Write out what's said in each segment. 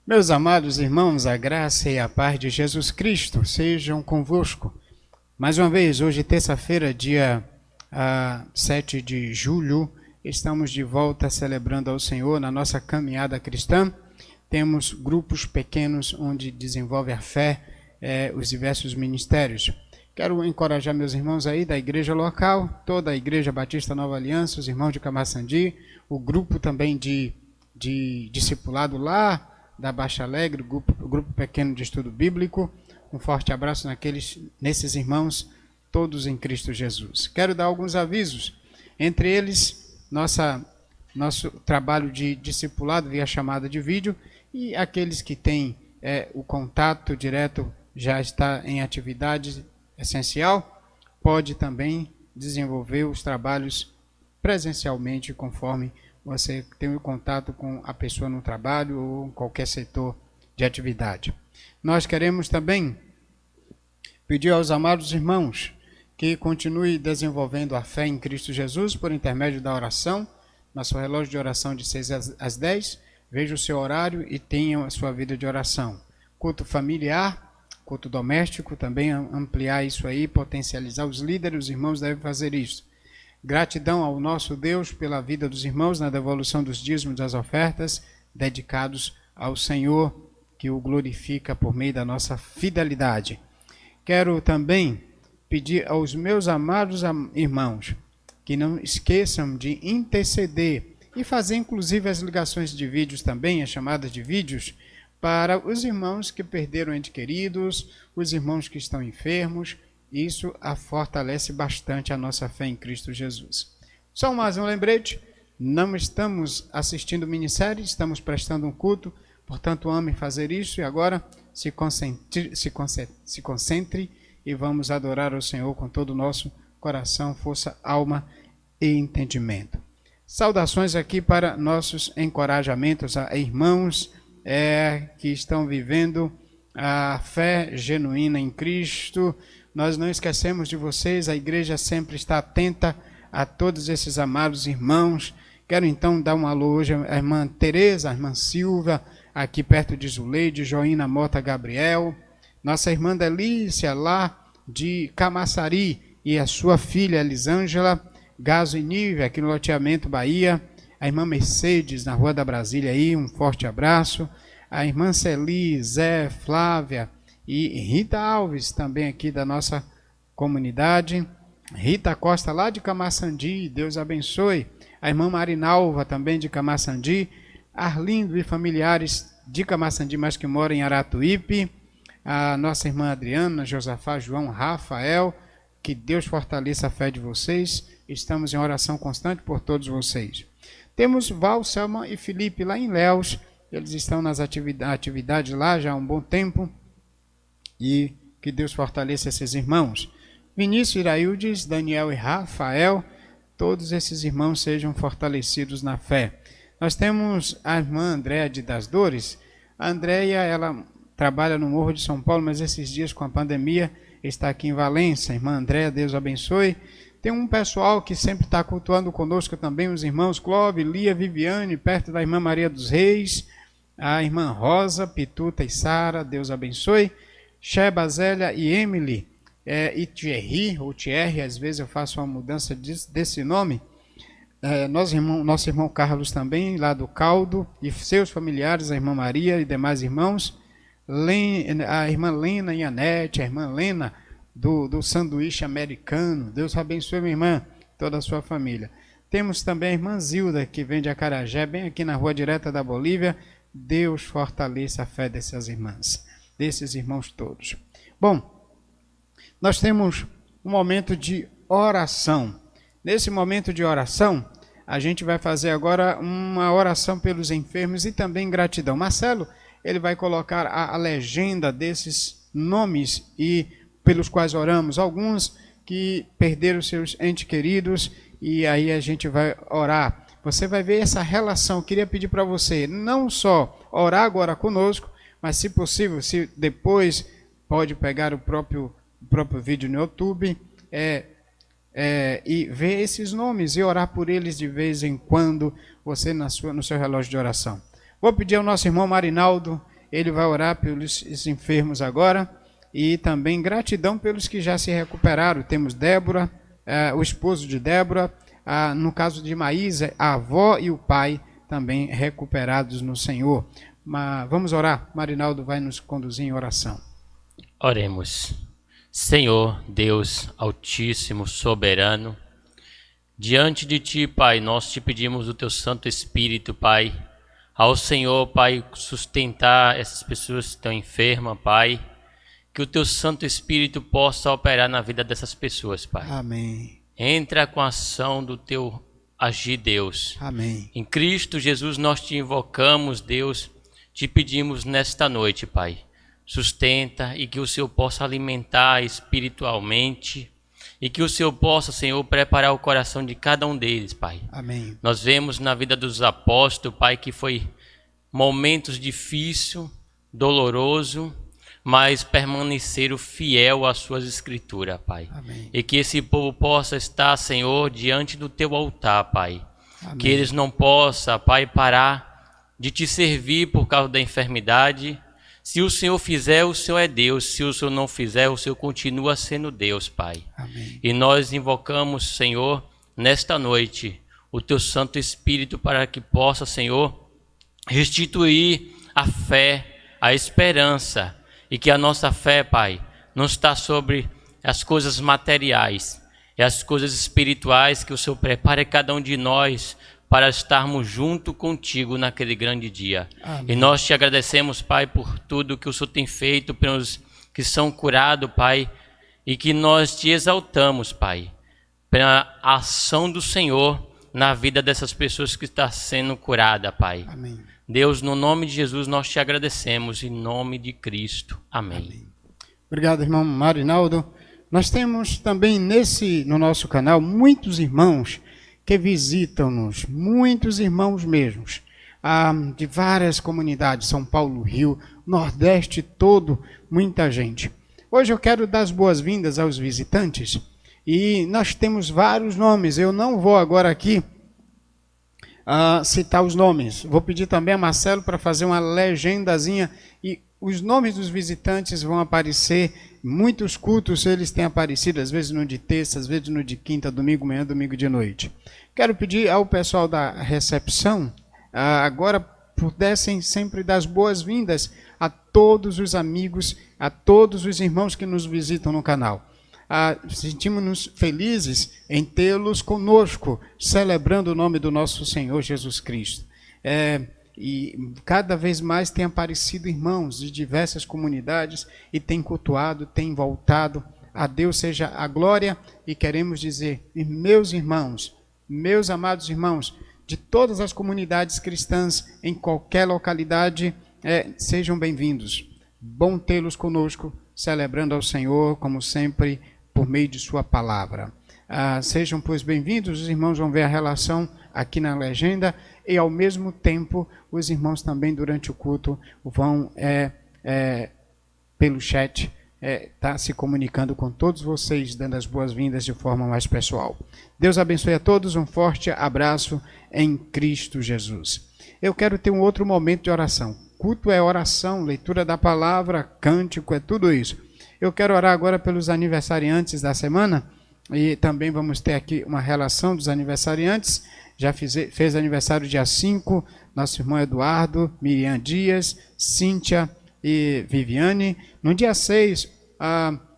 Meus amados irmãos, a graça e a paz de Jesus Cristo sejam convosco. Mais uma vez, hoje, terça-feira, dia 7 de julho, estamos de volta celebrando ao Senhor na nossa caminhada cristã. Temos grupos pequenos onde desenvolve a fé, os diversos ministérios. Quero encorajar meus irmãos aí da igreja local, toda a Igreja Batista Nova Aliança, os irmãos de Camaçandi, o grupo também de discipulado lá da Baixa Alegre, o grupo pequeno de estudo bíblico. Um forte abraço nesses irmãos, todos em Cristo Jesus. Quero dar alguns avisos, entre eles, nosso trabalho de discipulado via chamada de vídeo, e aqueles que têm o contato direto já está em atividade essencial, pode também desenvolver os trabalhos presencialmente, conforme você tem o contato com a pessoa no trabalho ou em qualquer setor de atividade. Nós queremos também pedir aos amados irmãos que continue desenvolvendo a fé em Cristo Jesus por intermédio da oração. Nosso relógio de oração de 6 às 10. Veja o seu horário e tenha a sua vida de oração. Culto familiar, culto doméstico, também ampliar isso aí, potencializar os líderes, os irmãos devem fazer isso. Gratidão ao nosso Deus pela vida dos irmãos na devolução dos dízimos das ofertas dedicados ao Senhor, que o glorifica por meio da nossa fidelidade. Quero também pedir aos meus amados irmãos que não esqueçam de interceder e fazer inclusive as ligações de vídeos também, as chamadas de vídeos, para os irmãos que perderam entes queridos, os irmãos que estão enfermos. Isso fortalece bastante a nossa fé em Cristo Jesus. Só mais um lembrete, não estamos assistindo minissérie, estamos prestando um culto, portanto ame fazer isso e agora se concentre e vamos adorar ao Senhor com todo o nosso coração, força, alma e entendimento. Saudações aqui para nossos encorajamentos a irmãos que estão vivendo a fé genuína em Cristo. Nós não esquecemos de vocês, a igreja sempre está atenta a todos esses amados irmãos. Quero então dar um alô hoje à irmã Tereza, à irmã Silva, aqui perto de Zuleide, Joína Mota Gabriel, nossa irmã Delícia lá de Camaçari e a sua filha Elisângela, Gaso e Nívia, aqui no loteamento Bahia, a irmã Mercedes na Rua da Brasília aí, um forte abraço, a irmã Celi, Zé, Flávia, e Rita Alves, também aqui da nossa comunidade. Rita Costa, lá de Camaçandi, Deus abençoe. A irmã Marinalva, também de Camaçandi. Arlindo e familiares de Camaçandi, mas que moram em Aratuípe. A nossa irmã Adriana, Josafá, João, Rafael. Que Deus fortaleça a fé de vocês. Estamos em oração constante por todos vocês. Temos Val, Selma e Felipe lá em Léus. Eles estão nas atividades lá já há um bom tempo. E que Deus fortaleça esses irmãos. Vinícius, Iraildes, Daniel e Rafael, todos esses irmãos sejam fortalecidos na fé. Nós temos a irmã Andréa das Dores. A Andréia, ela trabalha no Morro de São Paulo, mas esses dias com a pandemia está aqui em Valença. Irmã Andréa, Deus abençoe. Tem um pessoal que sempre está cultuando conosco também, os irmãos Clóvis, Lia, Viviane, perto da irmã Maria dos Reis. A irmã Rosa, Pituta e Sara, Deus abençoe. Sheba, Zélia e Emily, e Thierry, ou Thierry, às vezes eu faço uma mudança desse nome. Nosso irmão Carlos também, lá do Caldo, e seus familiares, a irmã Maria e demais irmãos. A irmã Lena e a Anete, a irmã Lena do sanduíche americano. Deus abençoe, minha irmã, toda a sua família. Temos também a irmã Zilda, que vem de Acarajé, bem aqui na rua direta da Bolívia. Deus fortaleça a fé dessas irmãs, desses irmãos todos. Bom, nós temos um momento de oração. Nesse momento de oração, a gente vai fazer agora uma oração pelos enfermos e também gratidão. Marcelo, ele vai colocar a legenda desses nomes e pelos quais oramos. Alguns que perderam seus entes queridos e aí a gente vai orar. Você vai ver essa relação. Eu queria pedir para você não só orar agora conosco, mas se possível, se depois pode pegar o próprio vídeo no YouTube e ver esses nomes e orar por eles de vez em quando, você no seu relógio de oração. Vou pedir ao nosso irmão Marinaldo ele vai orar pelos enfermos agora e também gratidão pelos que já se recuperaram. Temos Débora, o esposo de Débora, no caso de Maísa, a avó e o pai também recuperados no Senhor. Mas vamos orar. Marinaldo vai nos conduzir em oração. Oremos. Senhor, Deus Altíssimo, Soberano, diante de Ti, Pai, nós te pedimos o Teu Santo Espírito, Pai, ao Senhor, Pai, sustentar essas pessoas que estão enfermas, Pai, que o Teu Santo Espírito possa operar na vida dessas pessoas, Pai. Amém. Entra com a ação do Teu agir, Deus. Amém. Em Cristo Jesus nós te invocamos, Deus, te pedimos nesta noite, Pai. Sustenta e que o Senhor possa alimentar espiritualmente e que o Senhor possa, Senhor, preparar o coração de cada um deles, Pai. Amém. Nós vemos na vida dos apóstolos, Pai, que foi momentos difíceis, doloroso, mas permaneceram fiel às suas escrituras, Pai. Amém. E que esse povo possa estar, Senhor, diante do Teu altar, Pai. Amém. Que eles não possam, Pai, parar de Te servir por causa da enfermidade. Se o Senhor fizer, o Senhor é Deus. Se o Senhor não fizer, o Senhor continua sendo Deus, Pai. Amém. E nós invocamos, Senhor, nesta noite, o Teu Santo Espírito para que possa, Senhor, restituir a fé, a esperança. E que a nossa fé, Pai, não está sobre as coisas materiais. É as coisas espirituais que o Senhor prepara cada um de nós para estarmos junto contigo naquele grande dia. Amém. E nós te agradecemos, Pai, por tudo que o Senhor tem feito, pelos que são curados, Pai, e que nós te exaltamos, Pai, pela ação do Senhor na vida dessas pessoas que estão sendo curadas, Pai. Amém. Deus, no nome de Jesus, nós te agradecemos, em nome de Cristo. Amém. Amém. Obrigado, irmão Marinaldo. Nós temos também no nosso canal muitos irmãos que visitam-nos, muitos irmãos mesmos, de várias comunidades, São Paulo, Rio, Nordeste todo, muita gente. Hoje eu quero dar as boas-vindas aos visitantes e nós temos vários nomes. Eu não vou agora aqui citar os nomes. Vou pedir também a Marcelo para fazer uma legendazinha e os nomes dos visitantes vão aparecer. Muitos cultos eles têm aparecido, às vezes no de terça, às vezes no de quinta, domingo manhã, domingo de noite. Quero pedir ao pessoal da recepção, agora pudessem sempre dar as boas-vindas a todos os amigos, a todos os irmãos que nos visitam no canal. Sentimos-nos felizes em tê-los conosco, celebrando o nome do nosso Senhor Jesus Cristo. E cada vez mais tem aparecido irmãos de diversas comunidades e tem cultuado, tem voltado. A Deus seja a glória e queremos dizer, meus irmãos, meus amados irmãos, de todas as comunidades cristãs em qualquer localidade, sejam bem-vindos. Bom tê-los conosco, celebrando ao Senhor, como sempre, por meio de sua palavra. Sejam, pois, bem-vindos. Os irmãos vão ver a relação aqui na legenda e, ao mesmo tempo, os irmãos também, durante o culto, vão, pelo chat, tá se comunicando com todos vocês, dando as boas-vindas de forma mais pessoal. Deus abençoe a todos, um forte abraço em Cristo Jesus. Eu quero ter um outro momento de oração. Culto é oração, leitura da palavra, cântico, é tudo isso. Eu quero orar agora pelos aniversariantes da semana e também vamos ter aqui uma relação dos aniversariantes. Já fez aniversário dia 5, nosso irmão Eduardo, Miriam Dias, Cíntia e Viviane. No dia 6,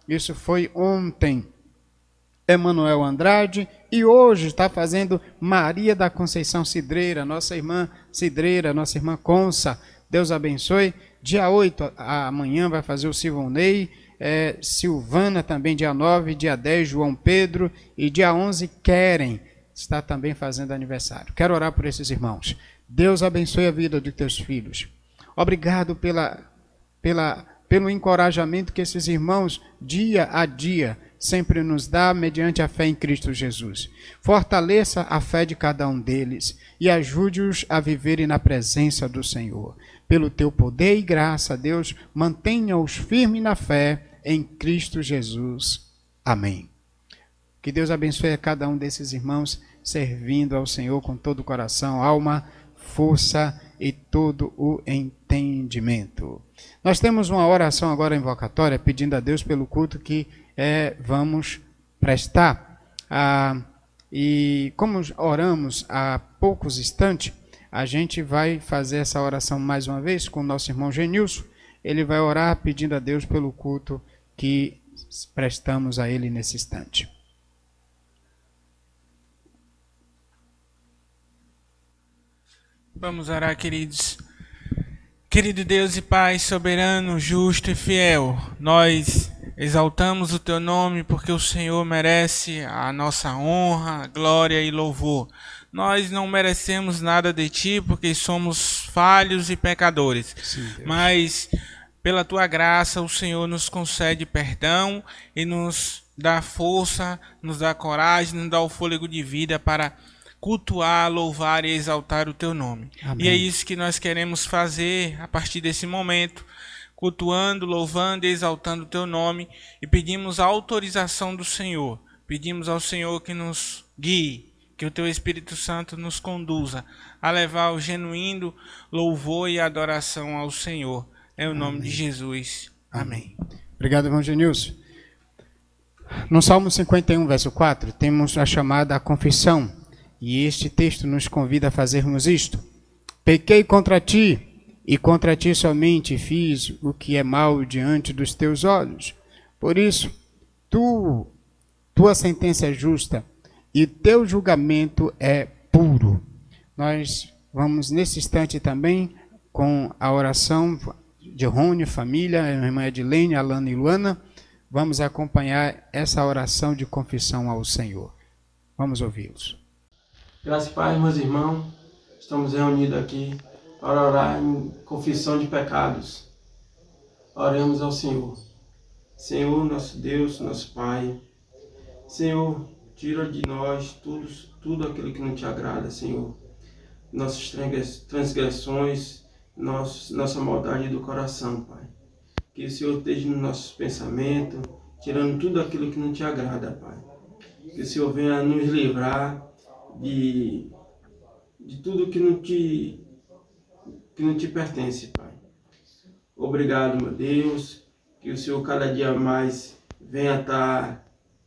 isso foi ontem, Emanuel Andrade, e hoje está fazendo Maria da Conceição Cidreira, nossa irmã Cidreira, nossa irmã Consa. Deus abençoe. Dia 8, amanhã vai fazer o Silvonei, Silvana também dia 9, dia 10, João Pedro, e dia 11, Keren, está também fazendo aniversário. Quero orar por esses irmãos. Deus abençoe a vida de teus filhos. Obrigado pelo encorajamento que esses irmãos, dia a dia, sempre nos dá mediante a fé em Cristo Jesus. Fortaleça a fé de cada um deles e ajude-os a viverem na presença do Senhor. Pelo teu poder e graça, Deus, mantenha-os firmes na fé em Cristo Jesus. Amém. Que Deus abençoe a cada um desses irmãos, servindo ao Senhor com todo o coração, alma, força e todo o entendimento. Nós temos uma oração agora invocatória pedindo a Deus pelo culto que vamos prestar. E como oramos há poucos instantes, a gente vai fazer essa oração mais uma vez com o nosso irmão Genilson. Ele vai orar pedindo a Deus pelo culto que prestamos a ele nesse instante. Vamos orar, queridos. Querido Deus e Pai, soberano, justo e fiel, nós exaltamos o Teu nome porque o Senhor merece a nossa honra, glória e louvor. Nós não merecemos nada de Ti porque somos falhos e pecadores. Sim, mas pela Tua graça o Senhor nos concede perdão e nos dá força, nos dá coragem, nos dá o fôlego de vida para cultuar, louvar e exaltar o Teu nome. Amém. E é isso que nós queremos fazer a partir desse momento, cultuando, louvando e exaltando o Teu nome, e pedimos a autorização do Senhor. Pedimos ao Senhor que nos guie, que o Teu Espírito Santo nos conduza a levar o genuíno louvor e adoração ao Senhor. É o nome de Jesus. Amém. Obrigado, irmão Genilson. No Salmo 51, verso 4, temos a chamada confissão. E este texto nos convida a fazermos isto. Pequei contra ti, e contra ti somente fiz o que é mal diante dos teus olhos. Por isso, tua sentença é justa, e teu julgamento é puro. Nós vamos nesse instante também com a oração de Rony, família, a irmã Edilene, Alana e Luana. Vamos acompanhar essa oração de confissão ao Senhor. Vamos ouvi-los. Graças a Pai, meus irmãos, estamos reunidos aqui para orar em confissão de pecados. Oremos ao Senhor. Senhor, nosso Deus, nosso Pai. Senhor, tira de nós tudo aquilo que não te agrada, Senhor. Nossas transgressões, nossa maldade do coração, Pai. Que o Senhor esteja nos nossos pensamentos, tirando tudo aquilo que não te agrada, Pai. Que o Senhor venha nos livrar de tudo que não te pertence, Pai. Obrigado, meu Deus, que o Senhor cada dia mais venha estar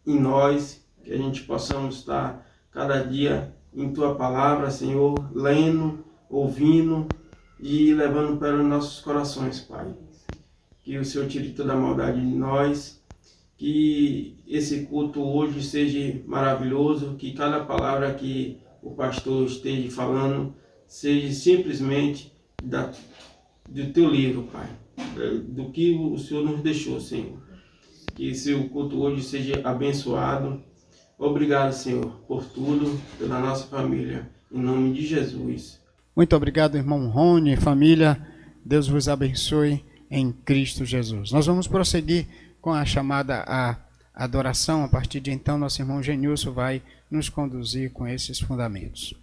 em nós, que a gente possamos estar cada dia em Tua palavra, Senhor, lendo, ouvindo e levando para os nossos corações, Pai. Que o Senhor tire toda a maldade de nós, que esse culto hoje seja maravilhoso, que cada palavra que o pastor esteja falando seja simplesmente do Teu livro, Pai, do que o Senhor nos deixou, Senhor. Que esse culto hoje seja abençoado. Obrigado, Senhor, por tudo, pela nossa família, em nome de Jesus. Muito obrigado, irmão Rony, família. Deus vos abençoe em Cristo Jesus. Nós vamos prosseguir com a chamada à adoração. A partir de então, nosso irmão Genilson vai nos conduzir com esses fundamentos.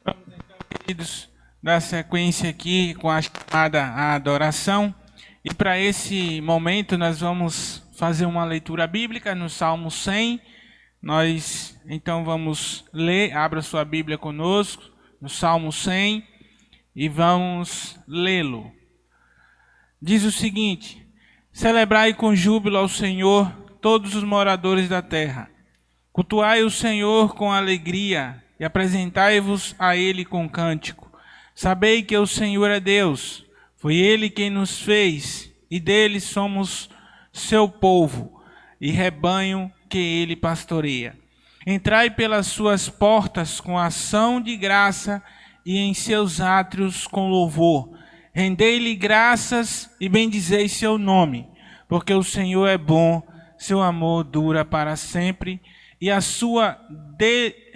Vamos então, queridos, dar sequência aqui com a chamada à adoração. E para esse momento nós vamos fazer uma leitura bíblica no Salmo 100. Nós então vamos ler, abra sua Bíblia conosco, no Salmo 100, e vamos lê-lo. Diz o seguinte: celebrai com júbilo ao Senhor todos os moradores da terra. Cultuai o Senhor com alegria e apresentai-vos a Ele com cântico. Sabei que o Senhor é Deus, foi Ele quem nos fez, e dele somos seu povo e rebanho que Ele pastoreia. Entrai pelas suas portas com ação de graça e em seus átrios com louvor. Rendei-lhe graças e bendizei seu nome, porque o Senhor é bom, seu amor dura para sempre, e a sua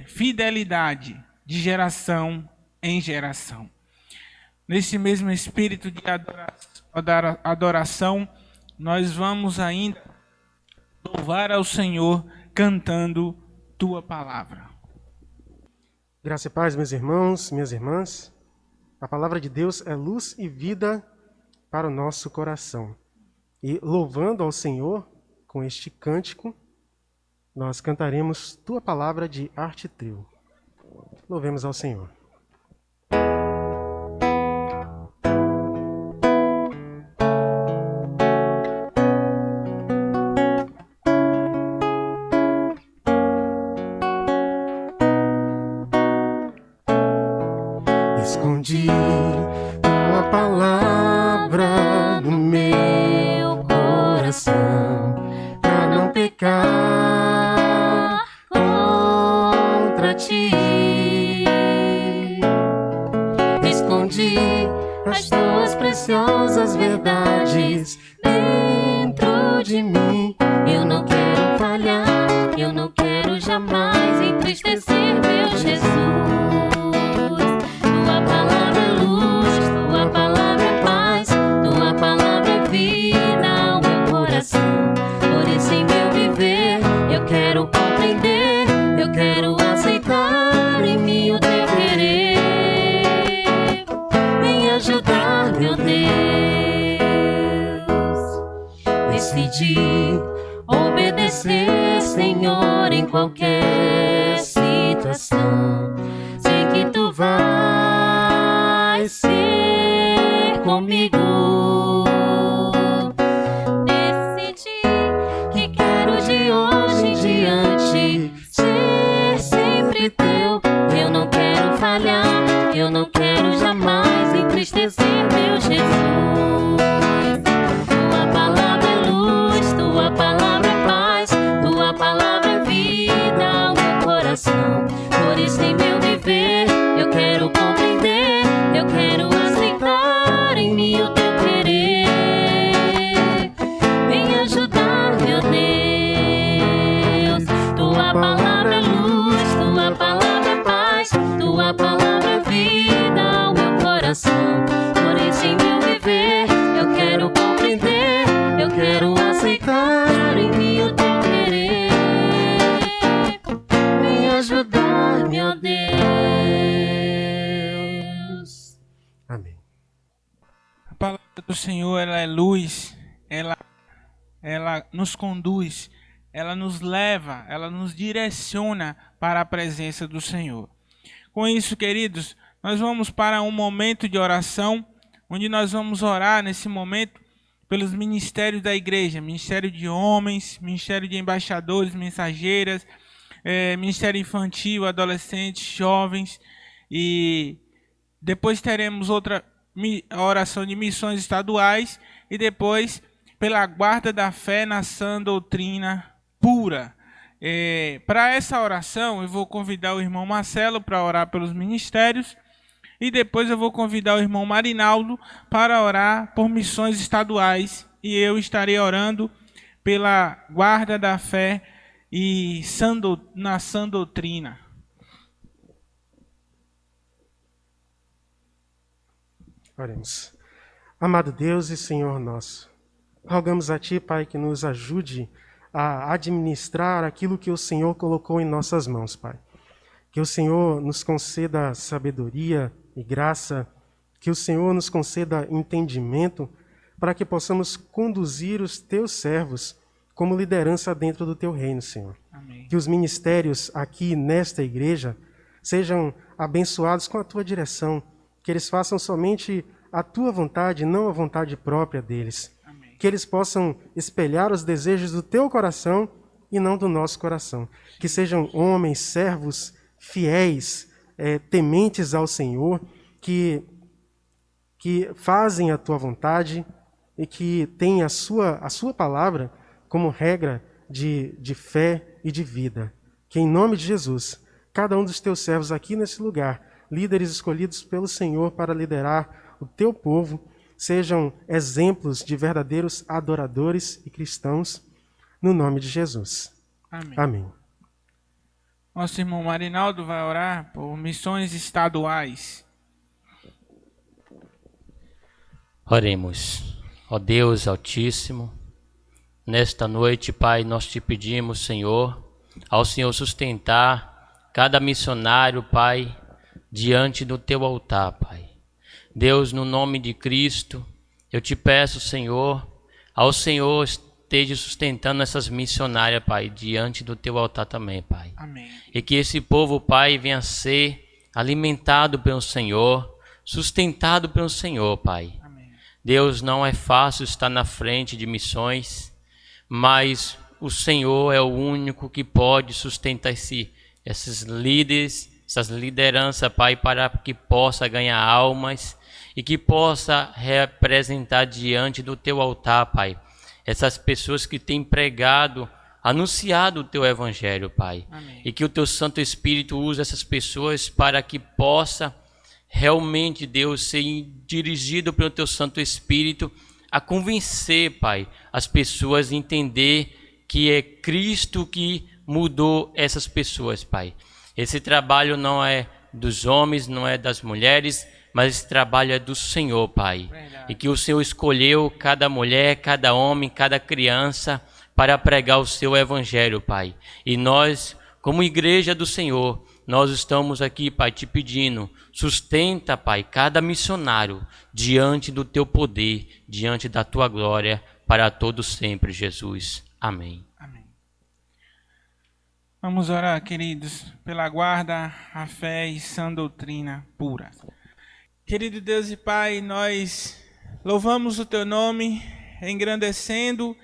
fidelidade de geração em geração. Nesse mesmo espírito de adoração, nós vamos ainda louvar ao Senhor cantando Tua palavra. Graça e paz, meus irmãos, minhas irmãs. A palavra de Deus é luz e vida para o nosso coração. E louvando ao Senhor com este cântico, nós cantaremos Tua palavra de arte trio. Louvemos ao Senhor. tua palavra no meu coração, para não pecar contra ti. Escondi as tuas preciosas verdades dentro de mim. Eu não quero falhar, eu não quero jamais entristecer meu Jesus. Tua palavra é luz, tua palavra é paz, tua palavra é vida ao meu coração. Por isso em meu viver eu quero compreender, eu quero aceitar em mim o teu querer. Vem ajudar, meu Deus. Decidi obedecer, Senhor, em qualquer situação. Sei que tu vais ser comigo. Decidi que quero de hoje em diante ser sempre teu. Eu não quero falhar, eu não quero jamais entristecer meu Jesus. Tua palavra é luz, tua palavra é paz, tua palavra é vida ao meu coração. Por isso em meu viver eu quero compreender, eu quero aceitar em mim o teu querer. Vem ajudar, meu Deus. Tua palavra é luz, tua palavra é paz, tua palavra é vida ao meu coração. Por isso em meu viver eu quero compreender, eu quero aceitar em mim o teu querer. Vem ajudar, meu Deus. Amém. A palavra do Senhor, ela é luz, ela nos conduz, ela nos leva, ela nos direciona para a presença do Senhor. Com isso, queridos, nós vamos para um momento de oração, onde nós vamos orar nesse momento pelos ministérios da igreja, ministério de homens, ministério de embaixadores, mensageiras, ministério infantil, adolescentes, jovens, e depois teremos outra oração de missões estaduais e depois pela guarda da fé na sã doutrina pura. Para essa oração eu vou convidar o irmão Marcelo para orar pelos ministérios e depois eu vou convidar o irmão Marinaldo para orar por missões estaduais e eu estarei orando pela guarda da fé e na sã doutrina. Oremos. Amado Deus e Senhor nosso, rogamos a Ti, Pai, que nos ajude a administrar aquilo que o Senhor colocou em nossas mãos, Pai. Que o Senhor nos conceda sabedoria e graça, que o Senhor nos conceda entendimento, para que possamos conduzir os Teus servos como liderança dentro do Teu reino, Senhor. Amém. Que os ministérios aqui nesta igreja sejam abençoados com a Tua direção, que eles façam somente a Tua vontade, não a vontade própria deles. Amém. Que eles possam espelhar os desejos do Teu coração e não do nosso coração. Que sejam homens, servos, fiéis, tementes ao Senhor, que fazem a Tua vontade e que têm a sua palavra como regra de fé e de vida. Que em nome de Jesus, cada um dos Teus servos aqui nesse lugar, líderes escolhidos pelo Senhor para liderar o Teu povo, sejam exemplos de verdadeiros adoradores e cristãos, no nome de Jesus. Amém. Amém. Nosso irmão Marinaldo vai orar por missões estaduais. Oremos. Ó Deus Altíssimo, nesta noite, Pai, nós te pedimos, Senhor, ao Senhor sustentar cada missionário, Pai, diante do Teu altar, Pai. Deus, no nome de Cristo, eu te peço, Senhor, ao Senhor esteja sustentando essas missionárias, Pai, diante do Teu altar também, Pai. Amém. E que esse povo, Pai, venha ser alimentado pelo Senhor, sustentado pelo Senhor, Pai. Amém. Deus, não é fácil estar na frente de missões, mas o Senhor é o único que pode sustentar esses líderes, essas lideranças, Pai, para que possa ganhar almas e que possa representar diante do teu altar, Pai, essas pessoas que têm pregado, anunciado o teu evangelho, Pai. Amém. E que o teu Santo Espírito use essas pessoas para que possa realmente, Deus, ser dirigido pelo teu Santo Espírito a convencer, Pai, as pessoas a entender que é Cristo que mudou essas pessoas, Pai. Esse trabalho não é dos homens, não é das mulheres, mas esse trabalho é do Senhor, Pai. Verdade. E que o Senhor escolheu cada mulher, cada homem, cada criança para pregar o seu evangelho, Pai. E nós, como igreja do Senhor, nós estamos aqui, Pai, te pedindo, sustenta, Pai, cada missionário diante do teu poder, diante da tua glória, para todos sempre, Jesus. Amém. Amém. Vamos orar, queridos, pela guarda, a fé e sã doutrina pura. Querido Deus e Pai, nós louvamos o teu nome, engrandecendo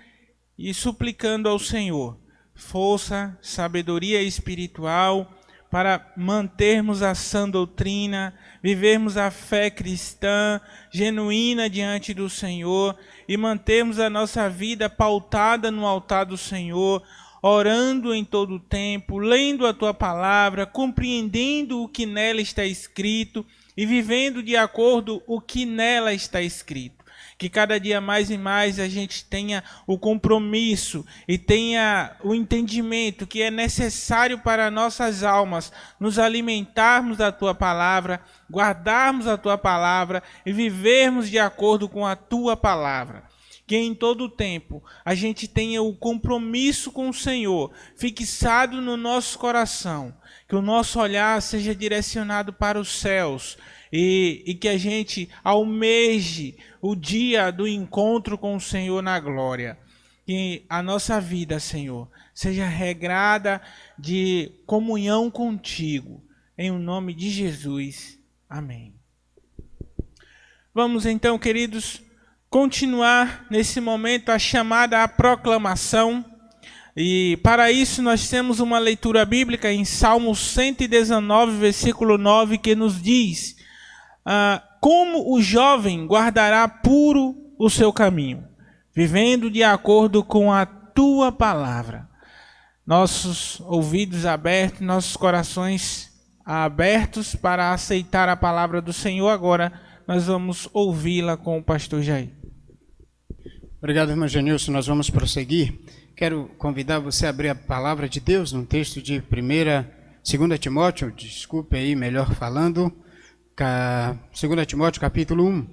e suplicando ao Senhor força, sabedoria espiritual para mantermos a sã doutrina, vivermos a fé cristã genuína diante do Senhor e mantermos a nossa vida pautada no altar do Senhor, orando em todo o tempo, lendo a tua palavra, compreendendo o que nela está escrito e vivendo de acordo com o que nela está escrito. Que cada dia mais e mais a gente tenha o compromisso e tenha o entendimento que é necessário para nossas almas nos alimentarmos da tua palavra, guardarmos a tua palavra e vivermos de acordo com a tua palavra. Que em todo o tempo a gente tenha o compromisso com o Senhor fixado no nosso coração, que o nosso olhar seja direcionado para os céus e que a gente almeje o dia do encontro com o Senhor na glória. Que a nossa vida, Senhor, seja regrada de comunhão contigo, em o nome de Jesus. Amém. Vamos então, queridos, continuar nesse momento a chamada à proclamação. E para isso nós temos uma leitura bíblica em Salmo 119, versículo 9, que nos diz: como o jovem guardará puro o seu caminho, vivendo de acordo com a tua palavra. Nossos ouvidos abertos, nossos corações abertos para aceitar a palavra do Senhor. Agora nós vamos ouvi-la com o pastor Jair. Obrigado, irmão Genilson. Nós vamos prosseguir. Quero convidar você a abrir a palavra de Deus num texto de 2 Timóteo, desculpe aí, melhor falando, 2 Timóteo capítulo 1.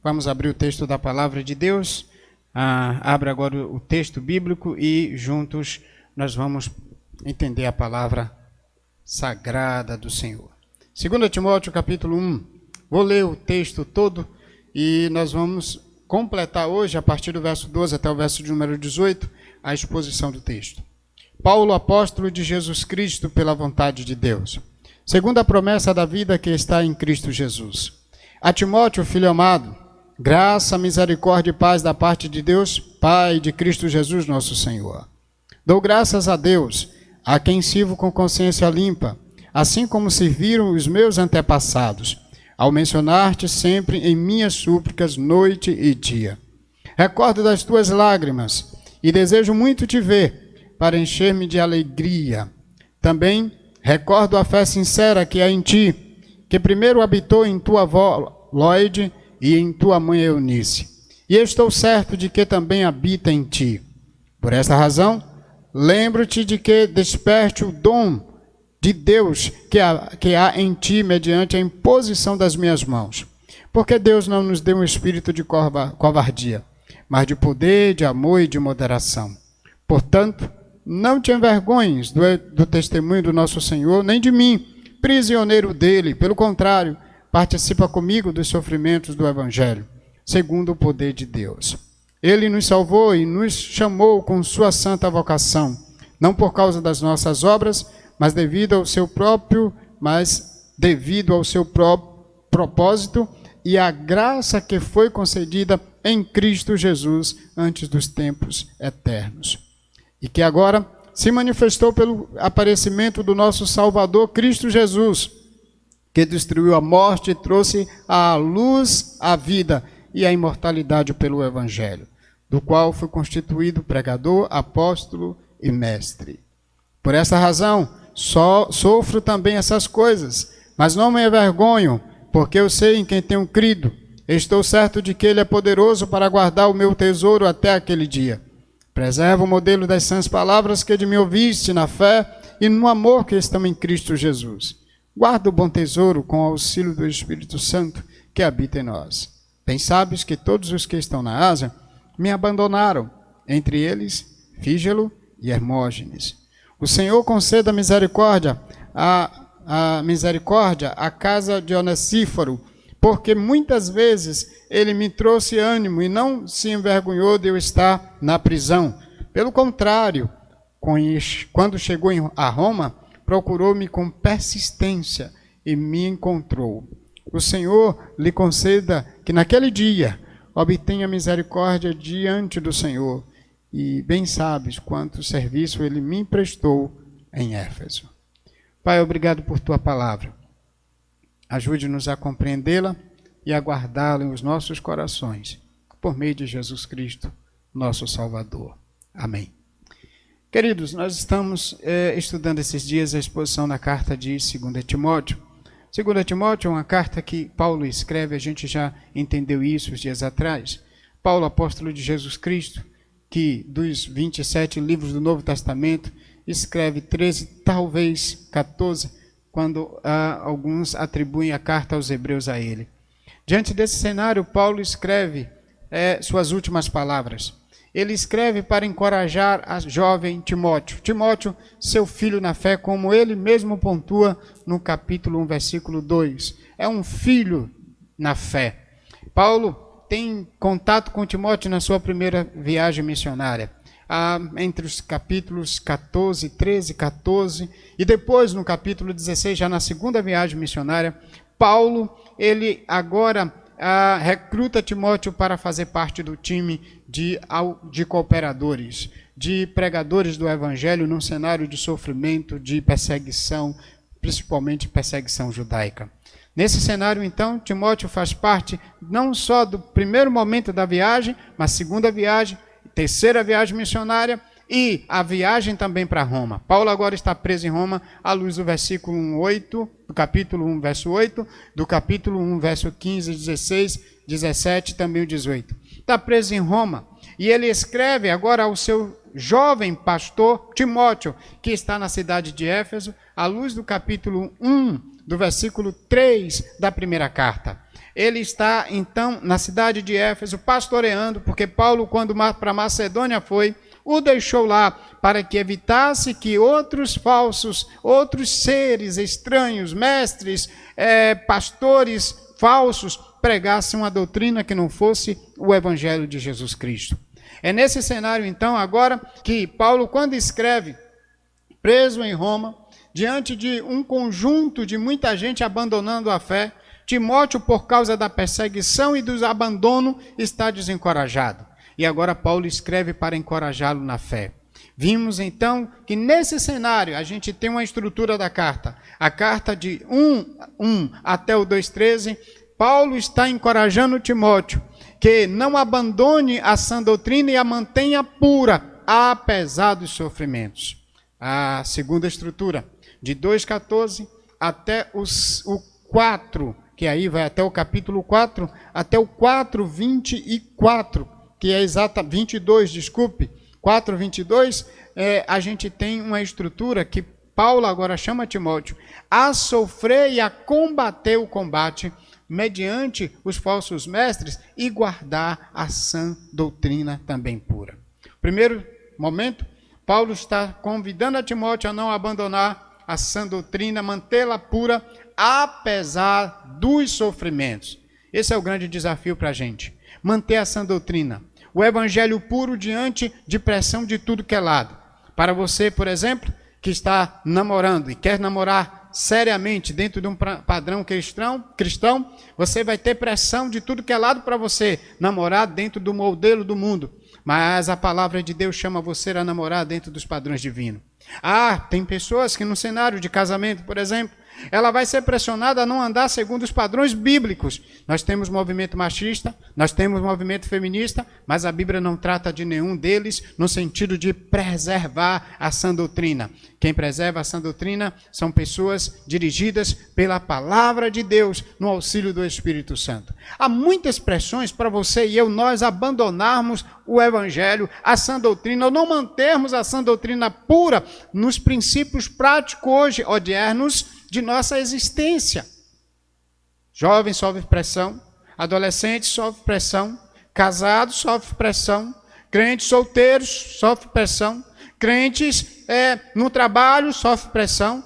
Vamos abrir o texto da palavra de Deus. Abra agora o texto bíblico e juntos nós vamos entender a palavra sagrada do Senhor. 2 Timóteo capítulo 1. Vou ler o texto todo e nós vamos completar hoje, a partir do verso 12 até o verso de número 18, a exposição do texto. Paulo, apóstolo de Jesus Cristo, pela vontade de Deus, segundo a promessa da vida que está em Cristo Jesus. A Timóteo, filho amado, graça, misericórdia e paz da parte de Deus, Pai de Cristo Jesus, nosso Senhor. Dou graças a Deus, a quem sirvo com consciência limpa, assim como serviram os meus antepassados, ao mencionar-te sempre em minhas súplicas, noite e dia. Recordo das tuas lágrimas e desejo muito te ver, para encher-me de alegria. Também recordo a fé sincera que há em ti, que primeiro habitou em tua avó Loide e em tua mãe Eunice. E estou certo de que também habita em ti. Por esta razão, lembro-te de que desperte o dom de Deus que há em ti mediante a imposição das minhas mãos. Porque Deus não nos deu um espírito de covardia, mas de poder, de amor e de moderação. Portanto, não te envergonhes do testemunho do nosso Senhor, nem de mim, prisioneiro dele. Pelo contrário, participa comigo dos sofrimentos do Evangelho, segundo o poder de Deus. Ele nos salvou e nos chamou com sua santa vocação, não por causa das nossas obras, mas devido ao seu próprio propósito e à graça que foi concedida em Cristo Jesus antes dos tempos eternos. E que agora se manifestou pelo aparecimento do nosso Salvador Cristo Jesus, que destruiu a morte e trouxe à luz a vida e a imortalidade pelo Evangelho, do qual fui constituído pregador, apóstolo e mestre. Por essa razão, sofro também essas coisas, mas não me envergonho, porque eu sei em quem tenho crido. Estou certo de que Ele é poderoso para guardar o meu tesouro até aquele dia. Preserva o modelo das sãs palavras que de mim ouviste na fé e no amor que estão em Cristo Jesus. Guarda o bom tesouro com o auxílio do Espírito Santo que habita em nós. Bem sabes que todos os que estão na Ásia me abandonaram, entre eles Fígelo e Hermógenes. O Senhor conceda misericórdia à casa de Onesíforo, porque muitas vezes ele me trouxe ânimo e não se envergonhou de eu estar na prisão. Pelo contrário, quando chegou a Roma, procurou-me com persistência e me encontrou. O Senhor lhe conceda que naquele dia obtenha misericórdia diante do Senhor. E bem sabes quanto serviço ele me emprestou em Éfeso. Pai, obrigado por tua palavra. Ajude-nos a compreendê-la e a guardá-la em os nossos corações, por meio de Jesus Cristo, nosso Salvador. Amém. Queridos, nós estamos estudando esses dias a exposição da carta de 2 Timóteo. 2 Timóteo é uma carta que Paulo escreve, a gente já entendeu isso os dias atrás. Paulo, apóstolo de Jesus Cristo, que dos 27 livros do Novo Testamento, escreve 13, talvez 14, quando alguns atribuem a carta aos hebreus a ele. Diante desse cenário, Paulo escreve suas últimas palavras. Ele escreve para encorajar a jovem Timóteo. Timóteo, seu filho na fé, como ele mesmo pontua no capítulo 1, versículo 2. É um filho na fé. Paulo tem contato com Timóteo na sua primeira viagem missionária. Entre os capítulos 14, 13, 14 e depois no capítulo 16, já na segunda viagem missionária, Paulo, ele agora recruta Timóteo para fazer parte do time de cooperadores, de pregadores do Evangelho num cenário de sofrimento, de perseguição, principalmente perseguição judaica. Nesse cenário, então, Timóteo faz parte não só do primeiro momento da viagem, mas segunda viagem, terceira viagem missionária e a viagem também para Roma. Paulo agora está preso em Roma à luz do versículo 8, do capítulo 1, verso 8, do capítulo 1, verso 15, 16, 17 e também o 18. Está preso em Roma e ele escreve agora ao seu jovem pastor Timóteo, que está na cidade de Éfeso, à luz do capítulo 1, do versículo 3 da primeira carta. Ele está, então, na cidade de Éfeso, pastoreando, porque Paulo, quando para Macedônia foi, o deixou lá para que evitasse que outros falsos, outros seres estranhos, mestres, pastores falsos, pregassem uma doutrina que não fosse o Evangelho de Jesus Cristo. É nesse cenário, então, agora, que Paulo, quando escreve, preso em Roma, diante de um conjunto de muita gente abandonando a fé, Timóteo, por causa da perseguição e do abandono, está desencorajado. E agora Paulo escreve para encorajá-lo na fé. Vimos então que nesse cenário a gente tem uma estrutura da carta. A carta de 1 até o 2,13, Paulo está encorajando Timóteo que não abandone a sã doutrina e a mantenha pura, apesar dos sofrimentos. A segunda estrutura, de 2,14 até o 4, que aí vai até o capítulo 4, até o 4:24, que é 22, desculpe, 4:22, a gente tem uma estrutura que Paulo agora chama Timóteo a sofrer e a combater o combate mediante os falsos mestres e guardar a sã doutrina também pura. Primeiro momento, Paulo está convidando a Timóteo a não abandonar a sã doutrina, mantê-la pura, apesar dos sofrimentos. Esse é o grande desafio para a gente. Manter a sã doutrina, o evangelho puro diante de pressão de tudo que é lado. Para você, por exemplo, que está namorando e quer namorar seriamente dentro de um padrão cristão, você vai ter pressão de tudo que é lado para você namorar dentro do modelo do mundo. Mas a palavra de Deus chama você a namorar dentro dos padrões divinos. Tem pessoas que no cenário de casamento, por exemplo, Ela vai ser pressionada a não andar segundo os padrões bíblicos. Nós temos movimento machista, nós temos movimento feminista, mas a Bíblia não trata de nenhum deles no sentido de preservar a sã doutrina. Quem preserva a sã doutrina são pessoas dirigidas pela palavra de Deus no auxílio do Espírito Santo. Há muitas pressões para você e eu, nós abandonarmos o Evangelho, a sã doutrina, ou não mantermos a sã doutrina pura nos princípios práticos hoje odiernos de nossa existência. Jovens sofrem pressão, adolescentes sofrem pressão, casados sofrem pressão, crentes solteiros sofrem pressão, crentes no trabalho sofrem pressão,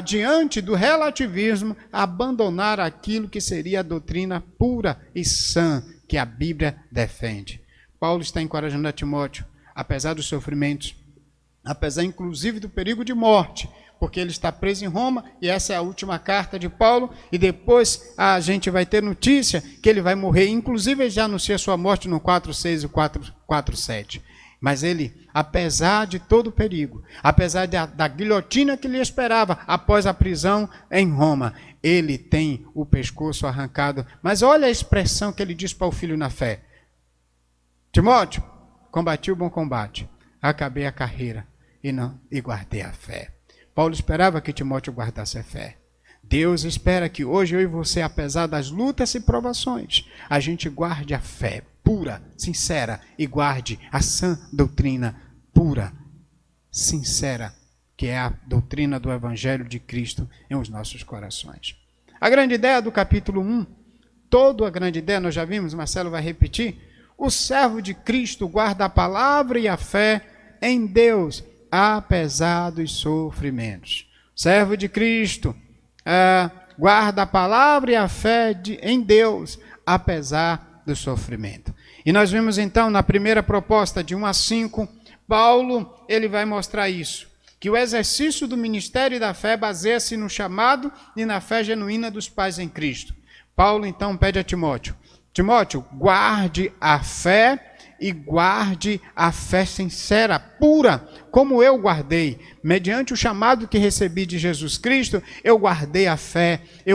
diante do relativismo, abandonar aquilo que seria a doutrina pura e sã que a Bíblia defende. Paulo está encorajando a Timóteo, apesar dos sofrimentos, apesar inclusive do perigo de morte, porque ele está preso em Roma, e essa é a última carta de Paulo, e depois a gente vai ter notícia que ele vai morrer, inclusive ele já anuncia sua morte no 4:6 e 4:7. Mas ele, apesar de todo o perigo, apesar da guilhotina que lhe esperava após a prisão em Roma, ele tem o pescoço arrancado. Mas olha a expressão que ele diz para o filho na fé: Timóteo, combati o bom combate, acabei a carreira e guardei a fé. Paulo esperava que Timóteo guardasse a fé. Deus espera que hoje eu e você, apesar das lutas e provações, a gente guarde a fé pura, sincera, e guarde a sã doutrina pura, sincera, que é a doutrina do Evangelho de Cristo em os nossos corações. A grande ideia do capítulo 1, toda a grande ideia, nós já vimos, Marcelo vai repetir: o servo de Cristo guarda a palavra e a fé em Deus, apesar dos sofrimentos. O servo de Cristo guarda a palavra e a fé em Deus, apesar do sofrimento. E nós vimos então na primeira proposta de 1-5, Paulo ele vai mostrar isso, que o exercício do ministério da fé baseia-se no chamado e na fé genuína dos pais em Cristo. Paulo então pede a Timóteo: Timóteo, guarde a fé e guarde a fé sincera, pura, como eu guardei. Mediante o chamado que recebi de Jesus Cristo, eu guardei a fé, e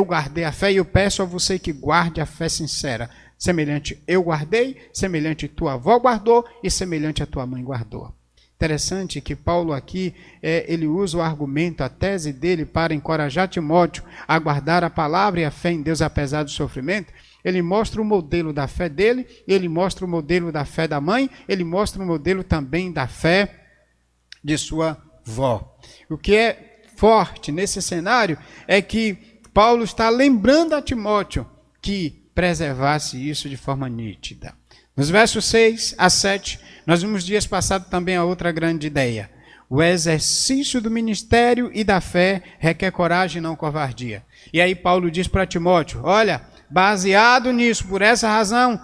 eu peço a você que guarde a fé sincera. Semelhante eu guardei, semelhante tua avó guardou e semelhante a tua mãe guardou. Interessante que Paulo aqui, ele usa o argumento, a tese dele para encorajar Timóteo a guardar a palavra e a fé em Deus apesar do sofrimento. Ele mostra o modelo da fé dele, ele mostra o modelo da fé da mãe, ele mostra o modelo também da fé de sua vó. O que é forte nesse cenário é que Paulo está lembrando a Timóteo que preservasse isso de forma nítida. Nos versos 6-7, nós vimos dias passados também a outra grande ideia. O exercício do ministério e da fé requer coragem e não covardia. E aí Paulo diz para Timóteo: olha, baseado nisso, por essa razão,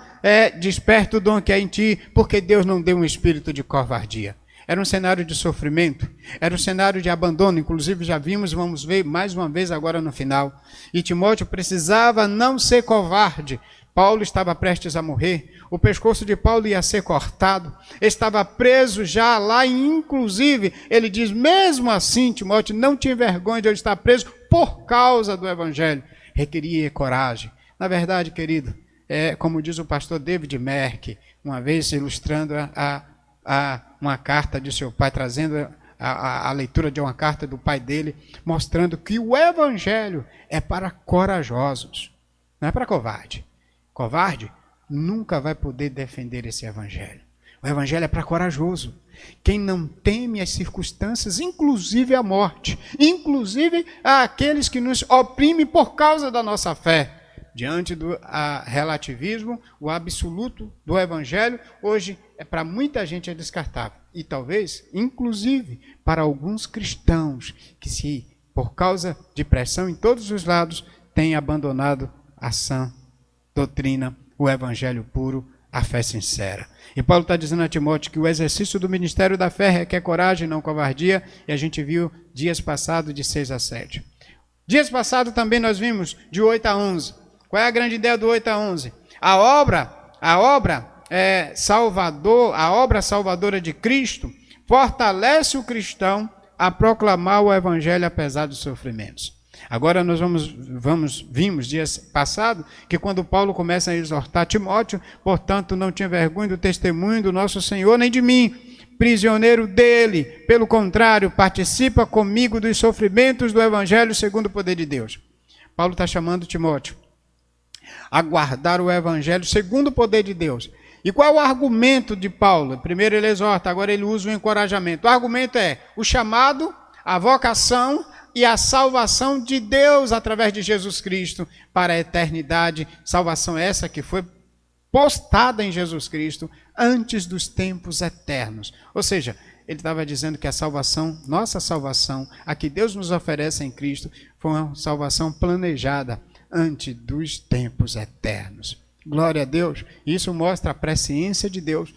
desperta o dom que há em ti, porque Deus não deu um espírito de covardia. Era um cenário de sofrimento, era um cenário de abandono, inclusive já vimos, vamos ver mais uma vez agora no final. E Timóteo precisava não ser covarde. Paulo estava prestes a morrer, o pescoço de Paulo ia ser cortado, estava preso já lá e inclusive ele diz: mesmo assim, Timóteo, não tinha vergonha de eu estar preso por causa do Evangelho. Requeria coragem. Na verdade, querido, como diz o pastor David Merck, uma vez ilustrando uma carta de seu pai, trazendo a leitura de uma carta do pai dele, mostrando que o Evangelho é para corajosos, não é para covarde. Covarde nunca vai poder defender esse Evangelho. O Evangelho é para corajoso. Quem não teme as circunstâncias, inclusive a morte, inclusive aqueles que nos oprimem por causa da nossa fé. Diante do relativismo, o absoluto do Evangelho, hoje, para muita gente é descartável. E talvez, inclusive, para alguns cristãos que, por causa de pressão em todos os lados, têm abandonado a sã doutrina, o Evangelho puro, a fé sincera. E Paulo está dizendo a Timóteo que o exercício do ministério da fé requer coragem, não covardia, e a gente viu dias passados de 6-7. Dias passados também nós vimos de 8-11. Qual é a grande ideia do 8-11? A obra salvadora de Cristo fortalece o cristão a proclamar o Evangelho apesar dos sofrimentos. Agora nós vimos dias passados que quando Paulo começa a exortar Timóteo, portanto não tinha vergonha do testemunho do nosso Senhor nem de mim, prisioneiro dele, pelo contrário, participa comigo dos sofrimentos do Evangelho segundo o poder de Deus. Paulo está chamando Timóteo a guardar o Evangelho segundo o poder de Deus. E qual é o argumento de Paulo? Primeiro ele exorta, agora ele usa o encorajamento. O argumento é o chamado, a vocação e a salvação de Deus através de Jesus Cristo para a eternidade. Salvação essa que foi postada em Jesus Cristo antes dos tempos eternos. Ou seja, ele estava dizendo que a salvação, nossa salvação, a que Deus nos oferece em Cristo, foi uma salvação planejada antes dos tempos eternos. Glória a Deus. Isso mostra a presciência de Deus,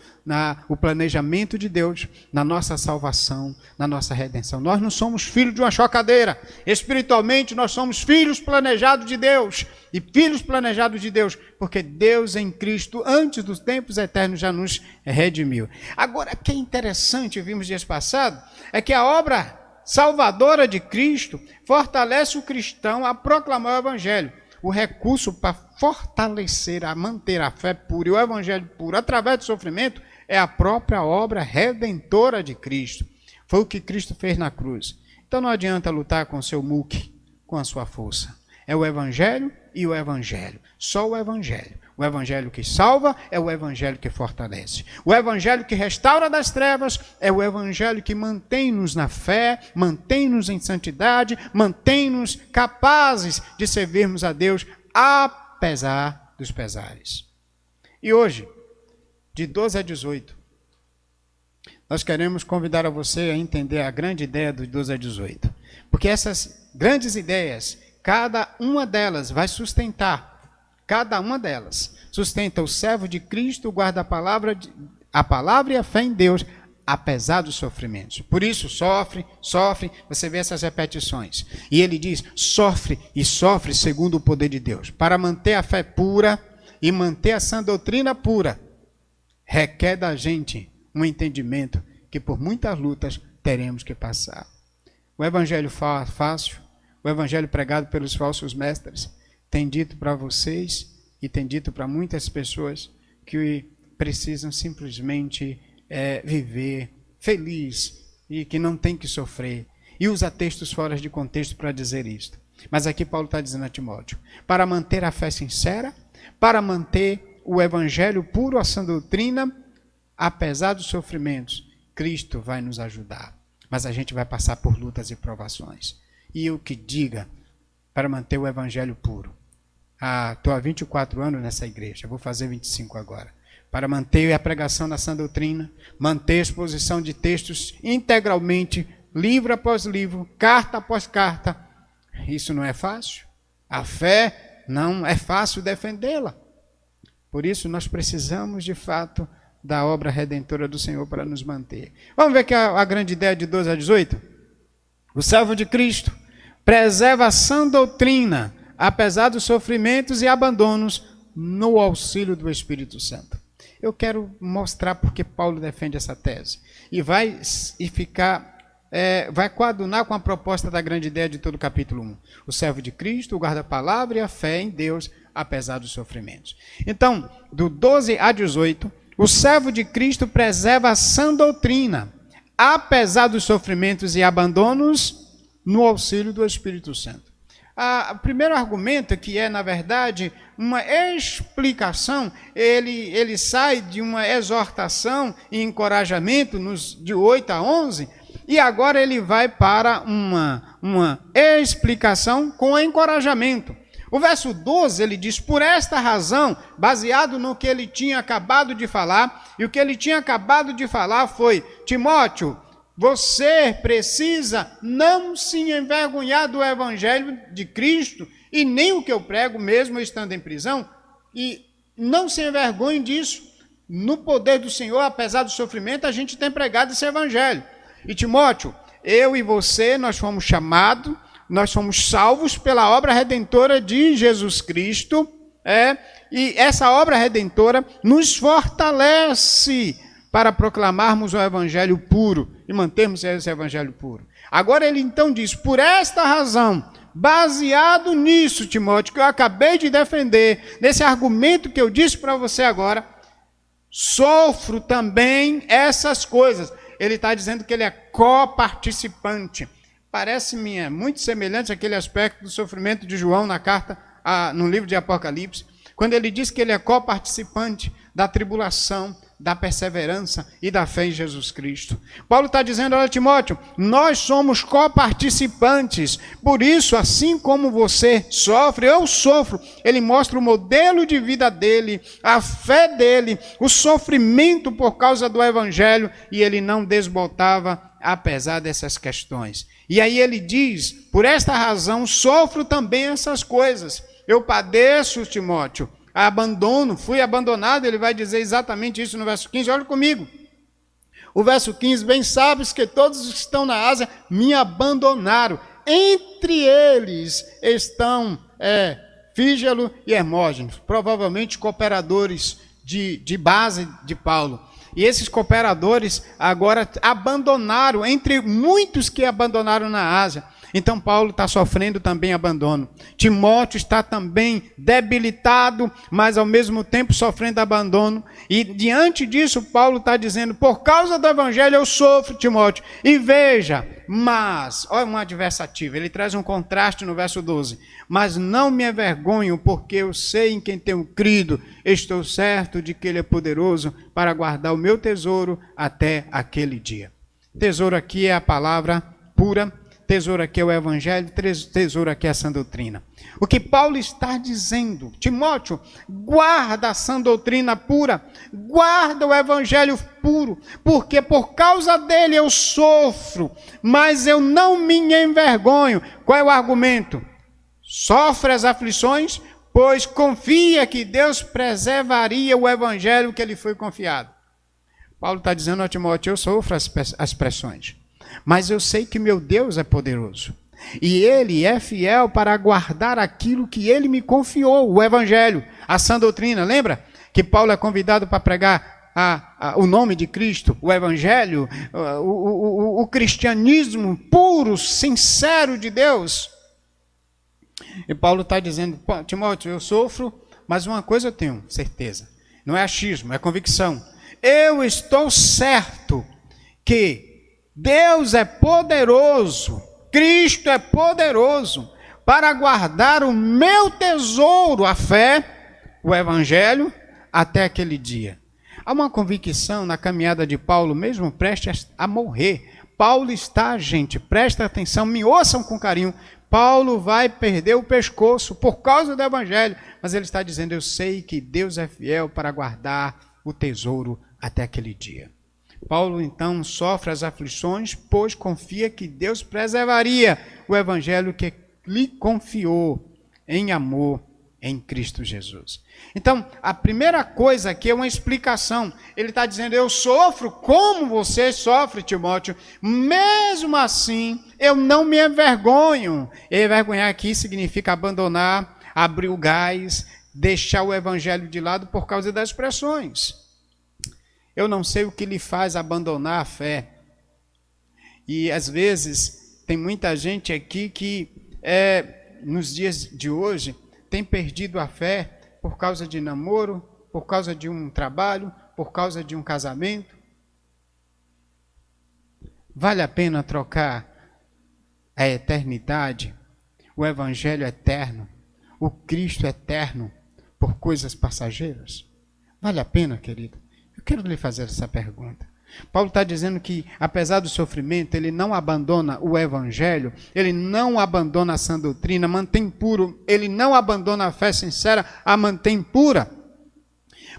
o planejamento de Deus na nossa salvação, na nossa redenção. Nós não somos filhos de uma chocadeira. Espiritualmente, nós somos filhos planejados de Deus. E filhos planejados de Deus, porque Deus em Cristo, antes dos tempos eternos, já nos redimiu. Agora, o que é interessante, vimos dias passados, é que a obra salvadora de Cristo fortalece o cristão a proclamar o Evangelho. O recurso para fortalecer, a manter a fé pura e o Evangelho puro através do sofrimento é a própria obra redentora de Cristo. Foi o que Cristo fez na cruz. Então não adianta lutar com o seu muque, com a sua força. É o Evangelho e o Evangelho. Só o Evangelho. O Evangelho que salva é o Evangelho que fortalece. O Evangelho que restaura das trevas é o Evangelho que mantém-nos na fé, mantém-nos em santidade, mantém-nos capazes de servirmos a Deus apesar dos pesares. E hoje, de 12 a 18, nós queremos convidar a você a entender a grande ideia do 12 a 18. Porque essas grandes ideias, cada uma delas vai sustentar. Cada uma delas sustenta o servo de Cristo, guarda a palavra e a fé em Deus, apesar dos sofrimentos. Por isso, sofre, você vê essas repetições. E ele diz, sofre e sofre segundo o poder de Deus. Para manter a fé pura e manter a sã doutrina pura, requer da gente um entendimento que por muitas lutas teremos que passar. O evangelho fácil, o evangelho pregado pelos falsos mestres, tem dito para vocês e tem dito para muitas pessoas que precisam simplesmente viver feliz e que não tem que sofrer. E usa textos fora de contexto para dizer isto. Mas aqui Paulo está dizendo a Timóteo, para manter a fé sincera, para manter o evangelho puro, a sã doutrina, apesar dos sofrimentos, Cristo vai nos ajudar. Mas a gente vai passar por lutas e provações. E eu que diga, para manter o evangelho puro. Estou há 24 anos nessa igreja, vou fazer 25 agora. Para manter a pregação na sã doutrina, manter a exposição de textos integralmente, livro após livro, carta após carta. Isso não é fácil. A fé não é fácil defendê-la. Por isso nós precisamos, de fato, da obra redentora do Senhor para nos manter. Vamos ver que a grande ideia de 12 a 18? O servo de Cristo preserva a sã doutrina, apesar dos sofrimentos e abandonos, no auxílio do Espírito Santo. Eu quero mostrar porque Paulo defende essa tese. E vai coadunar com a proposta da grande ideia de todo o capítulo 1. O servo de Cristo, o guarda-palavra e a fé em Deus, apesar dos sofrimentos. Então, do 12 a 18, o servo de Cristo preserva a sã doutrina, apesar dos sofrimentos e abandonos, no auxílio do Espírito Santo. O primeiro argumento, que é, na verdade, uma explicação, ele sai de uma exortação e encorajamento de 8 a 11, e agora ele vai para uma explicação com encorajamento. O verso 12, ele diz, por esta razão, baseado no que ele tinha acabado de falar, e o que ele tinha acabado de falar foi, Timóteo, você precisa não se envergonhar do evangelho de Cristo, e nem o que eu prego mesmo estando em prisão, e não se envergonhe disso. No poder do Senhor, apesar do sofrimento, a gente tem pregado esse evangelho. E Timóteo, eu e você, nós fomos chamados, nós somos salvos pela obra redentora de Jesus Cristo, e essa obra redentora nos fortalece para proclamarmos o evangelho puro e mantermos esse evangelho puro. Agora ele então diz, por esta razão, baseado nisso, Timóteo, que eu acabei de defender, nesse argumento que eu disse para você agora, sofro também essas coisas. Ele está dizendo que ele é coparticipante. Parece-me muito semelhante àquele aspecto do sofrimento de João na carta, no livro de Apocalipse, quando ele diz que ele é coparticipante da tribulação, da perseverança e da fé em Jesus Cristo. Paulo está dizendo, olha, Timóteo, nós somos coparticipantes, por isso, assim como você sofre, eu sofro. Ele mostra o modelo de vida dele, a fé dele, o sofrimento por causa do evangelho, e ele não desbotava apesar dessas questões. E aí ele diz, por esta razão, sofro também essas coisas. Eu padeço, Timóteo, abandono, fui abandonado. Ele vai dizer exatamente isso no verso 15, olha comigo. O verso 15, bem sabes que todos os que estão na Ásia me abandonaram. Entre eles estão Fígelo e Hermógenes, provavelmente cooperadores de base de Paulo. E esses cooperadores agora abandonaram, entre muitos que abandonaram na Ásia. Então Paulo está sofrendo também abandono. Timóteo está também debilitado, mas ao mesmo tempo sofrendo abandono. E diante disso Paulo está dizendo, por causa do evangelho eu sofro, Timóteo. E veja, mas, olha um adversativo, ele traz um contraste no verso 12. Mas não me envergonho, porque eu sei em quem tenho crido. Estou certo de que ele é poderoso para guardar o meu tesouro até aquele dia. Tesouro aqui é a palavra pura. Tesouro aqui é o evangelho, tesouro aqui é a sã doutrina. O que Paulo está dizendo, Timóteo, guarda a sã doutrina pura, guarda o evangelho puro, porque por causa dele eu sofro, mas eu não me envergonho. Qual é o argumento? Sofre as aflições, pois confia que Deus preservaria o evangelho que lhe foi confiado. Paulo está dizendo a Timóteo, eu sofro as pressões, mas eu sei que meu Deus é poderoso. E Ele é fiel para guardar aquilo que Ele me confiou, o Evangelho, a sã doutrina. Lembra que Paulo é convidado para pregar o nome de Cristo, o Evangelho, o cristianismo puro, sincero de Deus. E Paulo está dizendo, Timóteo, eu sofro, mas uma coisa eu tenho certeza. Não é achismo, é convicção. Eu estou certo que Deus é poderoso, Cristo é poderoso para guardar o meu tesouro, a fé, o evangelho, até aquele dia. Há uma convicção na caminhada de Paulo, mesmo prestes a morrer. Paulo está, gente, presta atenção, me ouçam com carinho. Paulo vai perder o pescoço por causa do evangelho, mas ele está dizendo, eu sei que Deus é fiel para guardar o tesouro até aquele dia. Paulo, então, sofre as aflições, pois confia que Deus preservaria o evangelho que lhe confiou em amor em Cristo Jesus. Então, a primeira coisa aqui é uma explicação. Ele está dizendo, eu sofro como você sofre, Timóteo, mesmo assim eu não me envergonho. Envergonhar aqui significa abandonar, abrir o gás, deixar o evangelho de lado por causa das pressões. Eu não sei o que lhe faz abandonar a fé. E às vezes tem muita gente aqui que nos dias de hoje tem perdido a fé por causa de namoro, por causa de um trabalho, por causa de um casamento. Vale a pena trocar a eternidade, o evangelho eterno, o Cristo eterno por coisas passageiras? Vale a pena, querido? Eu quero lhe fazer essa pergunta. Paulo está dizendo que, apesar do sofrimento, ele não abandona o evangelho, ele não abandona a sã doutrina, mantém puro, ele não abandona a fé sincera, a mantém pura.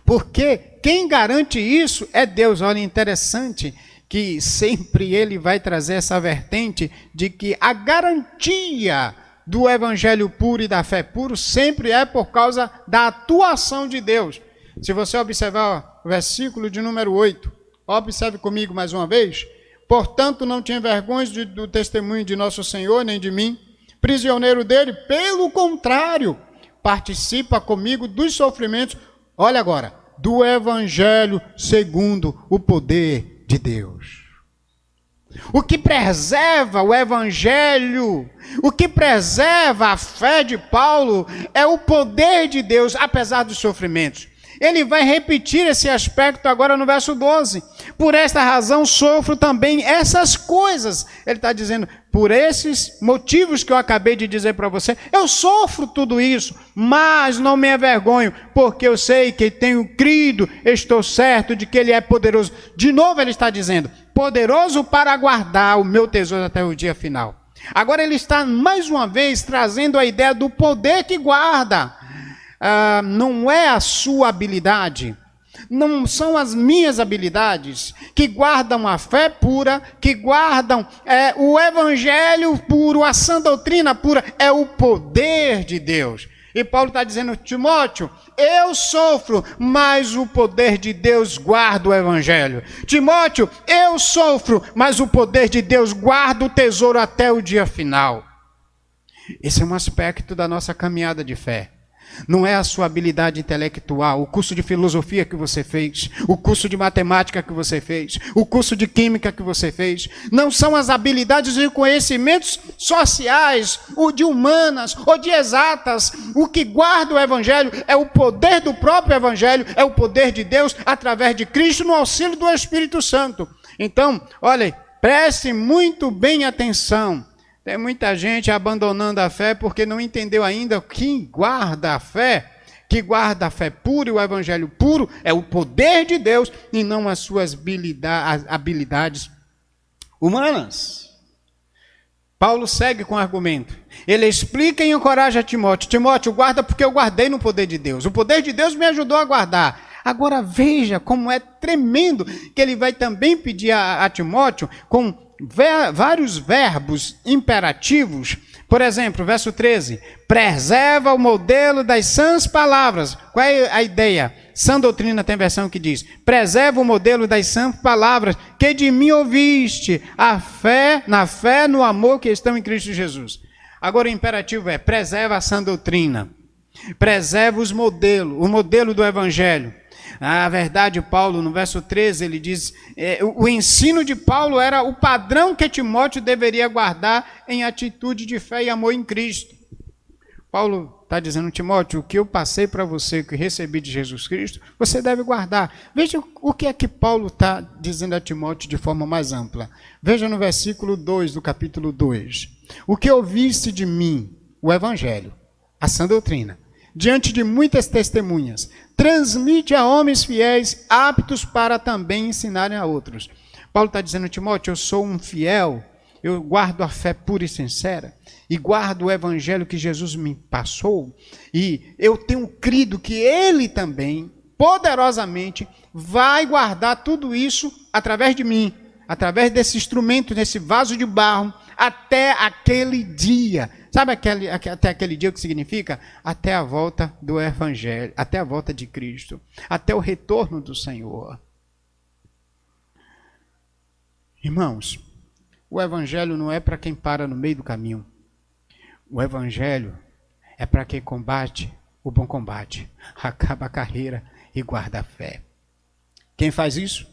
Porque quem garante isso é Deus. Olha, interessante que sempre ele vai trazer essa vertente de que a garantia do evangelho puro e da fé puro sempre é por causa da atuação de Deus. Se você observar o versículo de número 8, observe comigo mais uma vez. Portanto, não te envergonhes do testemunho de nosso Senhor, nem de mim, prisioneiro dele. Pelo contrário, participa comigo dos sofrimentos, olha agora, do evangelho segundo o poder de Deus. O que preserva o evangelho, o que preserva a fé de Paulo é o poder de Deus, apesar dos sofrimentos. Ele vai repetir esse aspecto agora no verso 12. Por esta razão sofro também essas coisas. Ele está dizendo, por esses motivos que eu acabei de dizer para você, eu sofro tudo isso, mas não me envergonho, porque eu sei que tenho crido, estou certo de que Ele é poderoso. De novo ele está dizendo, poderoso para guardar o meu tesouro até o dia final. Agora ele está mais uma vez trazendo a ideia do poder que guarda. Não é a sua habilidade, não são as minhas habilidades que guardam a fé pura, que guardam o evangelho puro, a sã doutrina pura, é o poder de Deus. E Paulo está dizendo, Timóteo, eu sofro, mas o poder de Deus guarda o evangelho. Timóteo, eu sofro, mas o poder de Deus guarda o tesouro até o dia final. Esse é um aspecto da nossa caminhada de fé. Não é a sua habilidade intelectual, o curso de filosofia que você fez, o curso de matemática que você fez, o curso de química que você fez. Não são as habilidades e conhecimentos sociais, ou de humanas, ou de exatas. O que guarda o evangelho é o poder do próprio evangelho, é o poder de Deus através de Cristo no auxílio do Espírito Santo. Então, olhem, preste muito bem atenção. Tem muita gente abandonando a fé porque não entendeu ainda quem guarda a fé. Que guarda a fé pura e o evangelho puro é o poder de Deus e não as suas habilidades humanas. Paulo segue com o argumento. Ele explica e encoraja Timóteo. Timóteo, guarda porque eu guardei no poder de Deus. O poder de Deus me ajudou a guardar. Agora veja como é tremendo que ele vai também pedir a Timóteo com vários verbos imperativos. Por exemplo, verso 13, preserva o modelo das sãs palavras. Qual é a ideia? Sã doutrina tem versão que diz, preserva o modelo das sãs palavras que de mim ouviste, na fé, no amor que estão em Cristo Jesus. Agora o imperativo é, preserva a sã doutrina, preserva o modelo do evangelho. Na verdade, Paulo, no verso 13, ele diz, o ensino de Paulo era o padrão que Timóteo deveria guardar em atitude de fé e amor em Cristo. Paulo está dizendo, Timóteo, o que eu passei para você, o que recebi de Jesus Cristo, você deve guardar. Veja o que é que Paulo está dizendo a Timóteo de forma mais ampla. Veja no versículo 2 do capítulo 2. O que ouviste de mim, o evangelho, a sã doutrina, diante de muitas testemunhas, transmite a homens fiéis, aptos para também ensinarem a outros. Paulo está dizendo, Timóteo, eu sou um fiel, eu guardo a fé pura e sincera, e guardo o evangelho que Jesus me passou, e eu tenho crido que ele também, poderosamente, vai guardar tudo isso através de mim, através desse instrumento, desse vaso de barro, até aquele dia. Sabe até aquele dia o que significa? Até a volta do evangelho, até a volta de Cristo, até o retorno do Senhor. Irmãos, o evangelho não é para quem para no meio do caminho. O evangelho é para quem combate o bom combate, acaba a carreira e guarda a fé. Quem faz isso?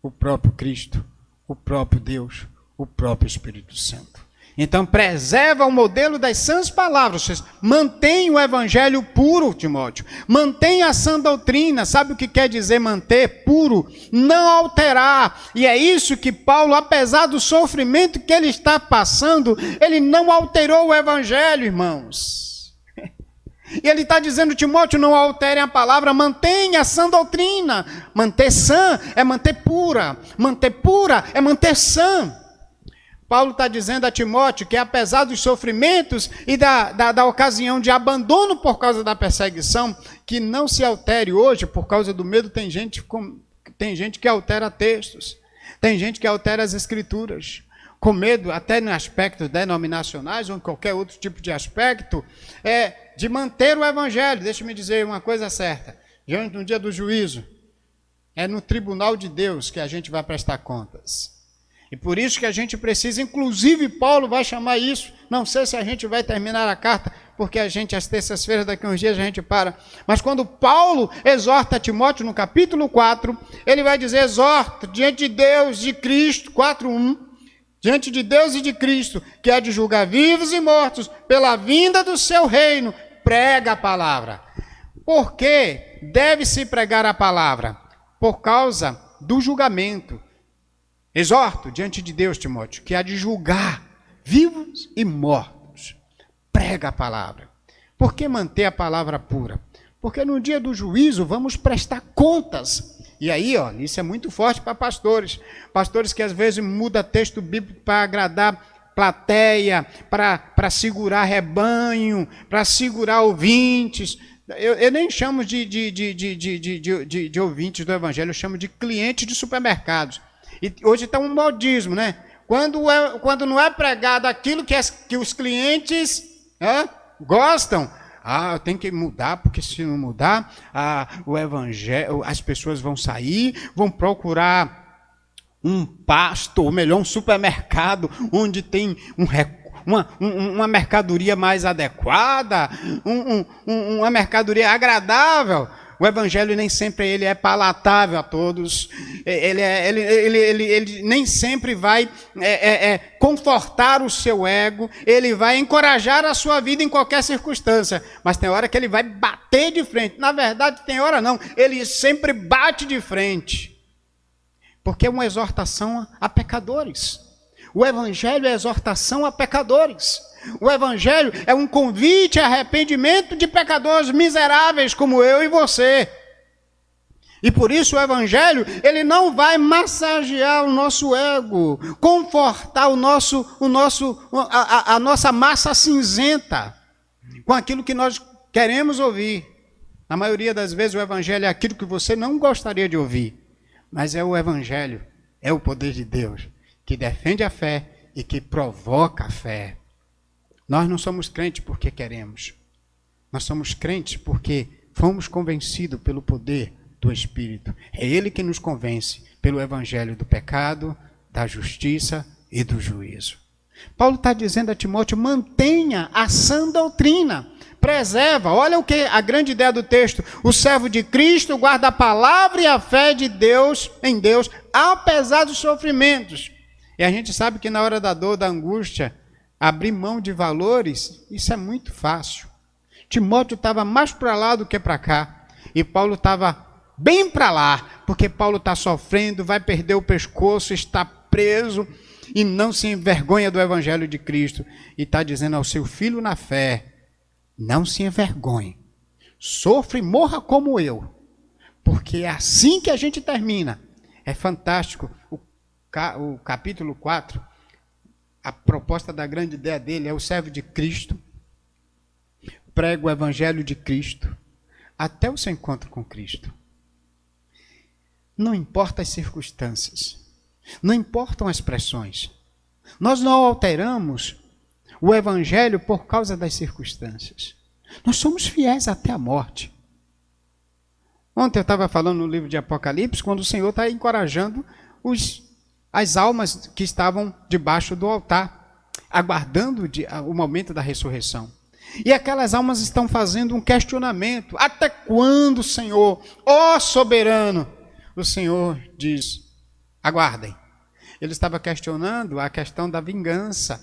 O próprio Cristo, o próprio Deus, o próprio Espírito Santo. Então, preserva o modelo das sãs palavras. Mantém o evangelho puro, Timóteo. Mantém a sã doutrina. Sabe o que quer dizer manter puro? Não alterar. E é isso que Paulo, apesar do sofrimento que ele está passando, ele não alterou o evangelho, irmãos. E ele está dizendo, Timóteo, não altere a palavra, mantenha a sã doutrina. Manter sã é manter pura. Manter pura é manter sã. Paulo está dizendo a Timóteo que apesar dos sofrimentos e da ocasião de abandono por causa da perseguição, que não se altere hoje por causa do medo. Tem gente que altera textos, tem gente que altera as escrituras, com medo até no aspecto denominacionais ou em qualquer outro tipo de aspecto, de manter o evangelho. Deixa-me dizer uma coisa certa, diante do dia do juízo, é no tribunal de Deus que a gente vai prestar contas. E por isso que a gente precisa, inclusive Paulo vai chamar isso, não sei se a gente vai terminar a carta, porque a gente, às terças-feiras, daqui a uns dias, a gente para. Mas quando Paulo exorta Timóteo, no capítulo 4, ele vai dizer, exorta diante de Deus, de Cristo, 4:1, diante de Deus e de Cristo, que há de julgar vivos e mortos pela vinda do seu reino, prega a palavra. Por que deve-se pregar a palavra? Por causa do julgamento. Exorto diante de Deus, Timóteo, que há de julgar vivos e mortos. Prega a palavra. Por que manter a palavra pura? Porque no dia do juízo vamos prestar contas. E aí, ó, isso é muito forte para pastores. Pastores que às vezes mudam texto bíblico para agradar plateia, para segurar rebanho, para segurar ouvintes. Eu nem chamo de ouvintes do evangelho, eu chamo de clientes de supermercados. E hoje está um modismo, né? Quando não é pregado aquilo que os clientes gostam, eu tenho que mudar, porque se não mudar, o evangelho, as pessoas vão sair, vão procurar um pasto, ou melhor, um supermercado, onde tem uma mercadoria mais adequada, uma mercadoria agradável. O evangelho nem sempre ele é palatável a todos, ele nem sempre vai confortar o seu ego, ele vai encorajar a sua vida em qualquer circunstância, mas tem hora que ele vai bater de frente. Na verdade, tem hora não, ele sempre bate de frente, porque é uma exortação a pecadores. O evangelho é exortação a pecadores. O evangelho é um convite a arrependimento de pecadores miseráveis como eu e você. E por isso o evangelho, ele não vai massagear o nosso ego, confortar a nossa massa cinzenta com aquilo que nós queremos ouvir. Na maioria das vezes o evangelho é aquilo que você não gostaria de ouvir, mas é o evangelho, é o poder de Deus que defende a fé e que provoca a fé. Nós não somos crentes porque queremos. Nós somos crentes porque fomos convencidos pelo poder do Espírito. É Ele que nos convence pelo evangelho do pecado, da justiça e do juízo. Paulo está dizendo a Timóteo, mantenha a sã doutrina, preserva. Olha o que a grande ideia do texto. O servo de Cristo guarda a palavra e a fé de Deus, em Deus, apesar dos sofrimentos. E a gente sabe que na hora da dor, da angústia, abrir mão de valores, isso é muito fácil. Timóteo estava mais para lá do que para cá. E Paulo estava bem para lá, porque Paulo está sofrendo, vai perder o pescoço, está preso e não se envergonha do evangelho de Cristo. E está dizendo ao seu filho na fé, não se envergonhe, sofra e morra como eu, porque é assim que a gente termina. É fantástico. O capítulo 4, a proposta da grande ideia dele é o servo de Cristo, prega o evangelho de Cristo, até o seu encontro com Cristo. Não importa as circunstâncias, não importam as pressões. Nós não alteramos o evangelho por causa das circunstâncias. Nós somos fiéis até a morte. Ontem eu estava falando no livro de Apocalipse, quando o Senhor está encorajando as almas que estavam debaixo do altar, aguardando o momento da ressurreição. E aquelas almas estão fazendo um questionamento. Até quando, Senhor? Ó soberano! O Senhor diz, aguardem. Ele estava questionando a questão da vingança,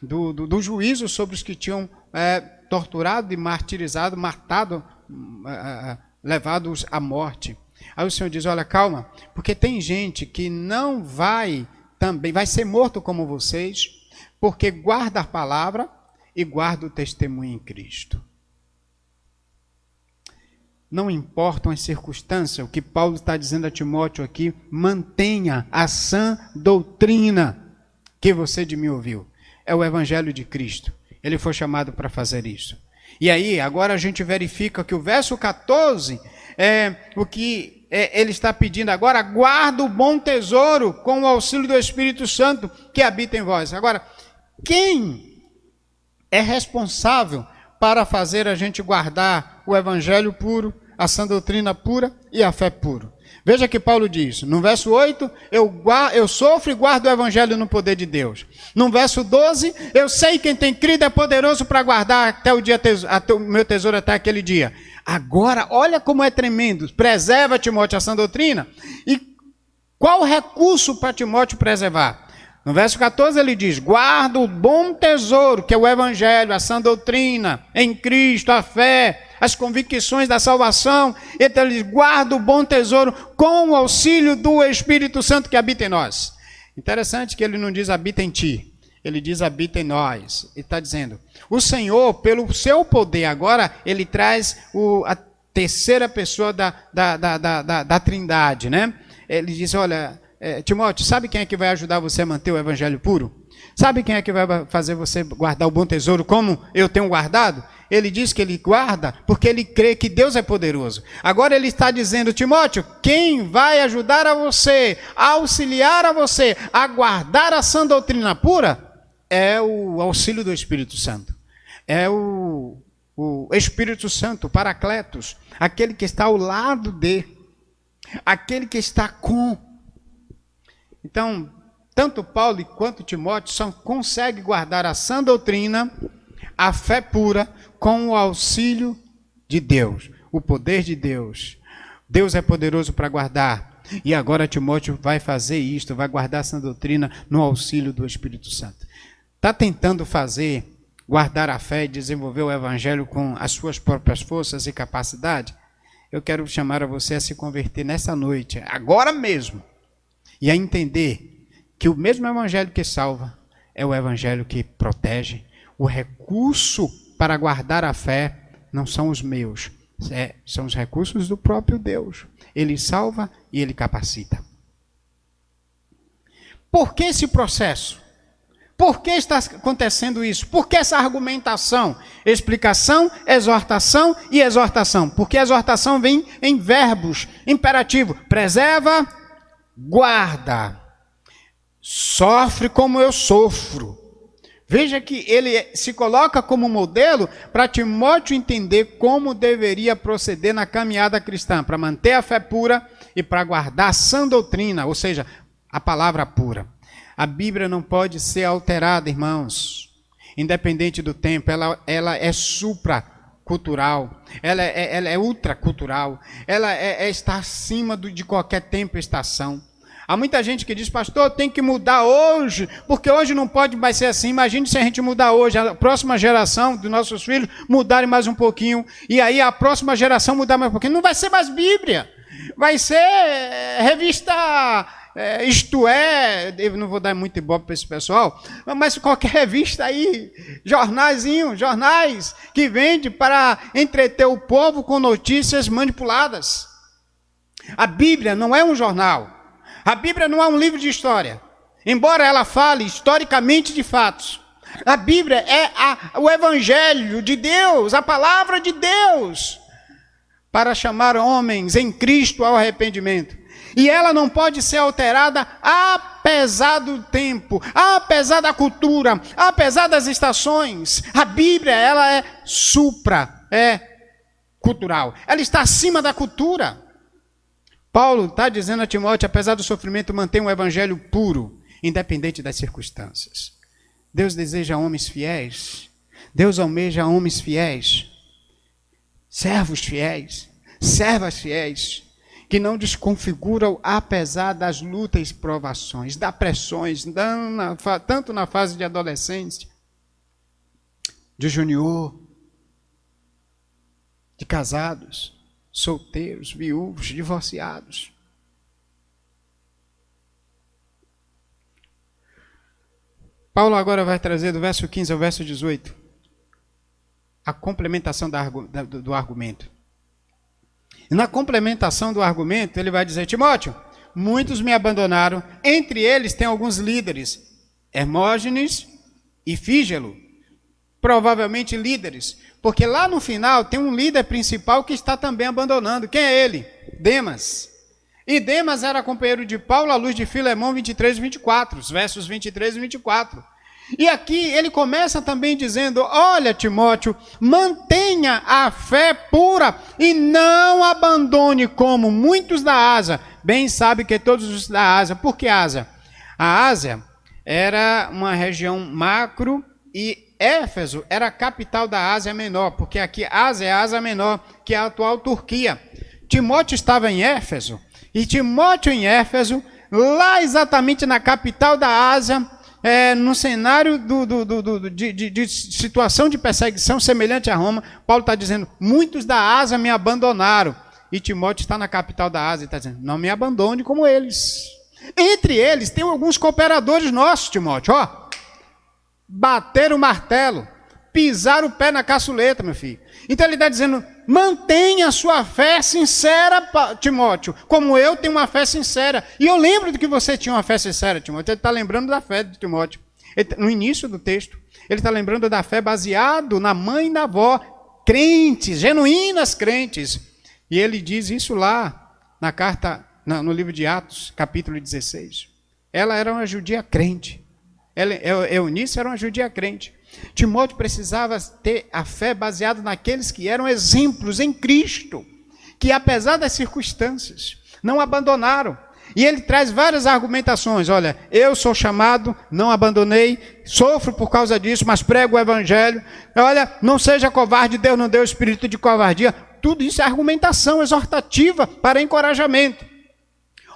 do juízo sobre os que tinham torturado e martirizado, matado, levados à morte. Aí o Senhor diz, olha, calma, porque tem gente que não vai ser morto como vocês, porque guarda a palavra e guarda o testemunho em Cristo. Não importam as circunstâncias, o que Paulo está dizendo a Timóteo aqui, mantenha a sã doutrina que você de mim ouviu. É o evangelho de Cristo. Ele foi chamado para fazer isso. E aí, agora a gente verifica que o verso 14 é o que ele está pedindo agora, guarda o bom tesouro com o auxílio do Espírito Santo que habita em vós. Agora, quem é responsável para fazer a gente guardar o evangelho puro, a sã doutrina pura e a fé pura? Veja que Paulo diz, no verso 8, eu sofro e guardo o evangelho no poder de Deus. No verso 12, eu sei quem tem crido é poderoso para guardar até o meu tesouro até aquele dia. Agora, olha como é tremendo. Preserva, Timóteo, a sã doutrina. E qual recurso para Timóteo preservar? No verso 14 ele diz: guarda o bom tesouro, que é o evangelho, a sã doutrina em Cristo, a fé, as convicções da salvação. Então ele diz: guarda o bom tesouro com o auxílio do Espírito Santo que habita em nós. Interessante que ele não diz habita em ti, ele diz habita em nós. Ele está dizendo, o Senhor, pelo seu poder agora, ele traz a terceira pessoa da Trindade, né? Ele diz, olha, Timóteo, sabe quem é que vai ajudar você a manter o evangelho puro? Sabe quem é que vai fazer você guardar o bom tesouro como eu tenho guardado? Ele diz que ele guarda porque ele crê que Deus é poderoso. Agora ele está dizendo, Timóteo, quem vai ajudar a você, a auxiliar a você, a guardar a sã doutrina pura, é o auxílio do Espírito Santo. É o Espírito Santo, o Paracletos, aquele que está ao lado de, aquele que está com. Então, tanto Paulo quanto Timóteo só conseguem guardar a sã doutrina, a fé pura, com o auxílio de Deus, o poder de Deus. Deus é poderoso para guardar. E agora Timóteo vai fazer isto, vai guardar a sã doutrina no auxílio do Espírito Santo. Está tentando guardar a fé e desenvolver o evangelho com as suas próprias forças e capacidade? Eu quero chamar a você a se converter nessa noite, agora mesmo, e a entender que o mesmo evangelho que salva é o evangelho que protege. O recurso para guardar a fé não são os meus, são os recursos do próprio Deus. Ele salva e ele capacita. Por que esse processo? Por que está acontecendo isso? Por que essa argumentação? Explicação, exortação e exortação. Porque a exortação vem em verbos, imperativo. Preserva, guarda. Sofre como eu sofro. Veja que ele se coloca como modelo para Timóteo entender como deveria proceder na caminhada cristã, para manter a fé pura e para guardar a sã doutrina, ou seja, a palavra pura. A Bíblia não pode ser alterada, irmãos, independente do tempo. Ela é supracultural, ela é ultracultural, ela está acima de qualquer tempo e estação. Há muita gente que diz, pastor, tem que mudar hoje, porque hoje não pode mais ser assim. Imagine se a gente mudar hoje, a próxima geração dos nossos filhos mudarem mais um pouquinho, e aí a próxima geração mudar mais um pouquinho. Não vai ser mais Bíblia, vai ser revista, isto é, eu não vou dar muito ibope para esse pessoal, mas qualquer revista aí, jornais que vende para entreter o povo com notícias manipuladas. A Bíblia não é um jornal. A Bíblia não é um livro de história, embora ela fale historicamente de fatos. A Bíblia é o Evangelho de Deus, a palavra de Deus, para chamar homens em Cristo ao arrependimento. E ela não pode ser alterada apesar do tempo, apesar da cultura, apesar das estações. A Bíblia, ela é cultural, ela está acima da cultura. Paulo está dizendo a Timóteo, apesar do sofrimento, mantenha um evangelho puro, independente das circunstâncias. Deus deseja homens fiéis. Deus almeja homens fiéis. Servos fiéis. Servas fiéis. Que não desconfiguram apesar das lutas e provações, das pressões, tanto na fase de adolescência, de junior, de casados, solteiros, viúvos, divorciados. Paulo agora vai trazer do verso 15 ao verso 18 a complementação do argumento. E na complementação do argumento, ele vai dizer, Timóteo, muitos me abandonaram, entre eles tem alguns líderes, Hermógenes e Fígelo, provavelmente líderes, porque lá no final tem um líder principal que está também abandonando. Quem é ele? Demas. E Demas era companheiro de Paulo à luz de Filemão 23 e 24, os versos 23 e 24. E aqui ele começa também dizendo, olha Timóteo, mantenha a fé pura e não abandone como muitos da Ásia. Bem sabe que todos os da Ásia. Por que Ásia? A Ásia era uma região macro e Éfeso era a capital da Ásia Menor, porque aqui Ásia é a Ásia Menor, que é a atual Turquia. Timóteo estava em Éfeso, e Timóteo em Éfeso lá exatamente na capital da Ásia, no cenário de situação de perseguição semelhante a Roma, Paulo está dizendo, muitos da Ásia me abandonaram. E Timóteo está na capital da Ásia e está dizendo, não me abandone como eles. Entre eles tem alguns cooperadores nossos, Timóteo, ó. Bater o martelo, pisar o pé na caçuleta, meu filho. Então ele está dizendo, mantenha a sua fé sincera, Timóteo, como eu tenho uma fé sincera. E eu lembro de que você tinha uma fé sincera, Timóteo. Ele está lembrando da fé de Timóteo. No início do texto, ele está lembrando da fé baseado na mãe e na avó, crentes, genuínas crentes. E ele diz isso lá na carta, no livro de Atos, capítulo 16. Ela era uma judia crente. Eunice era uma judia crente. Timóteo precisava ter a fé baseada naqueles que eram exemplos em Cristo, que apesar das circunstâncias, não abandonaram. E ele traz várias argumentações. Olha, eu sou chamado, não abandonei, sofro por causa disso, mas prego o evangelho. Olha, não seja covarde, Deus não deu espírito de covardia. Tudo isso é argumentação exortativa para encorajamento.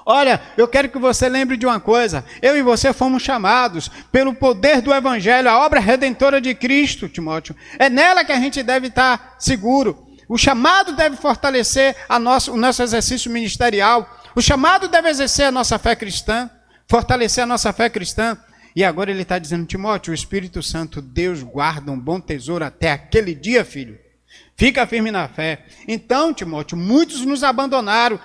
Olha, eu quero que você lembre de uma coisa. Eu e você fomos chamados pelo poder do evangelho, a obra redentora de Cristo, Timóteo. É nela que a gente deve estar seguro. O chamado deve fortalecer o nosso exercício ministerial. O chamado deve exercer a nossa fé cristã, fortalecer a nossa fé cristã. E agora ele está dizendo, Timóteo, o Espírito Santo, Deus guarda um bom tesouro até aquele dia, filho. Fica firme na fé. Então, Timóteo, muitos nos abandonaram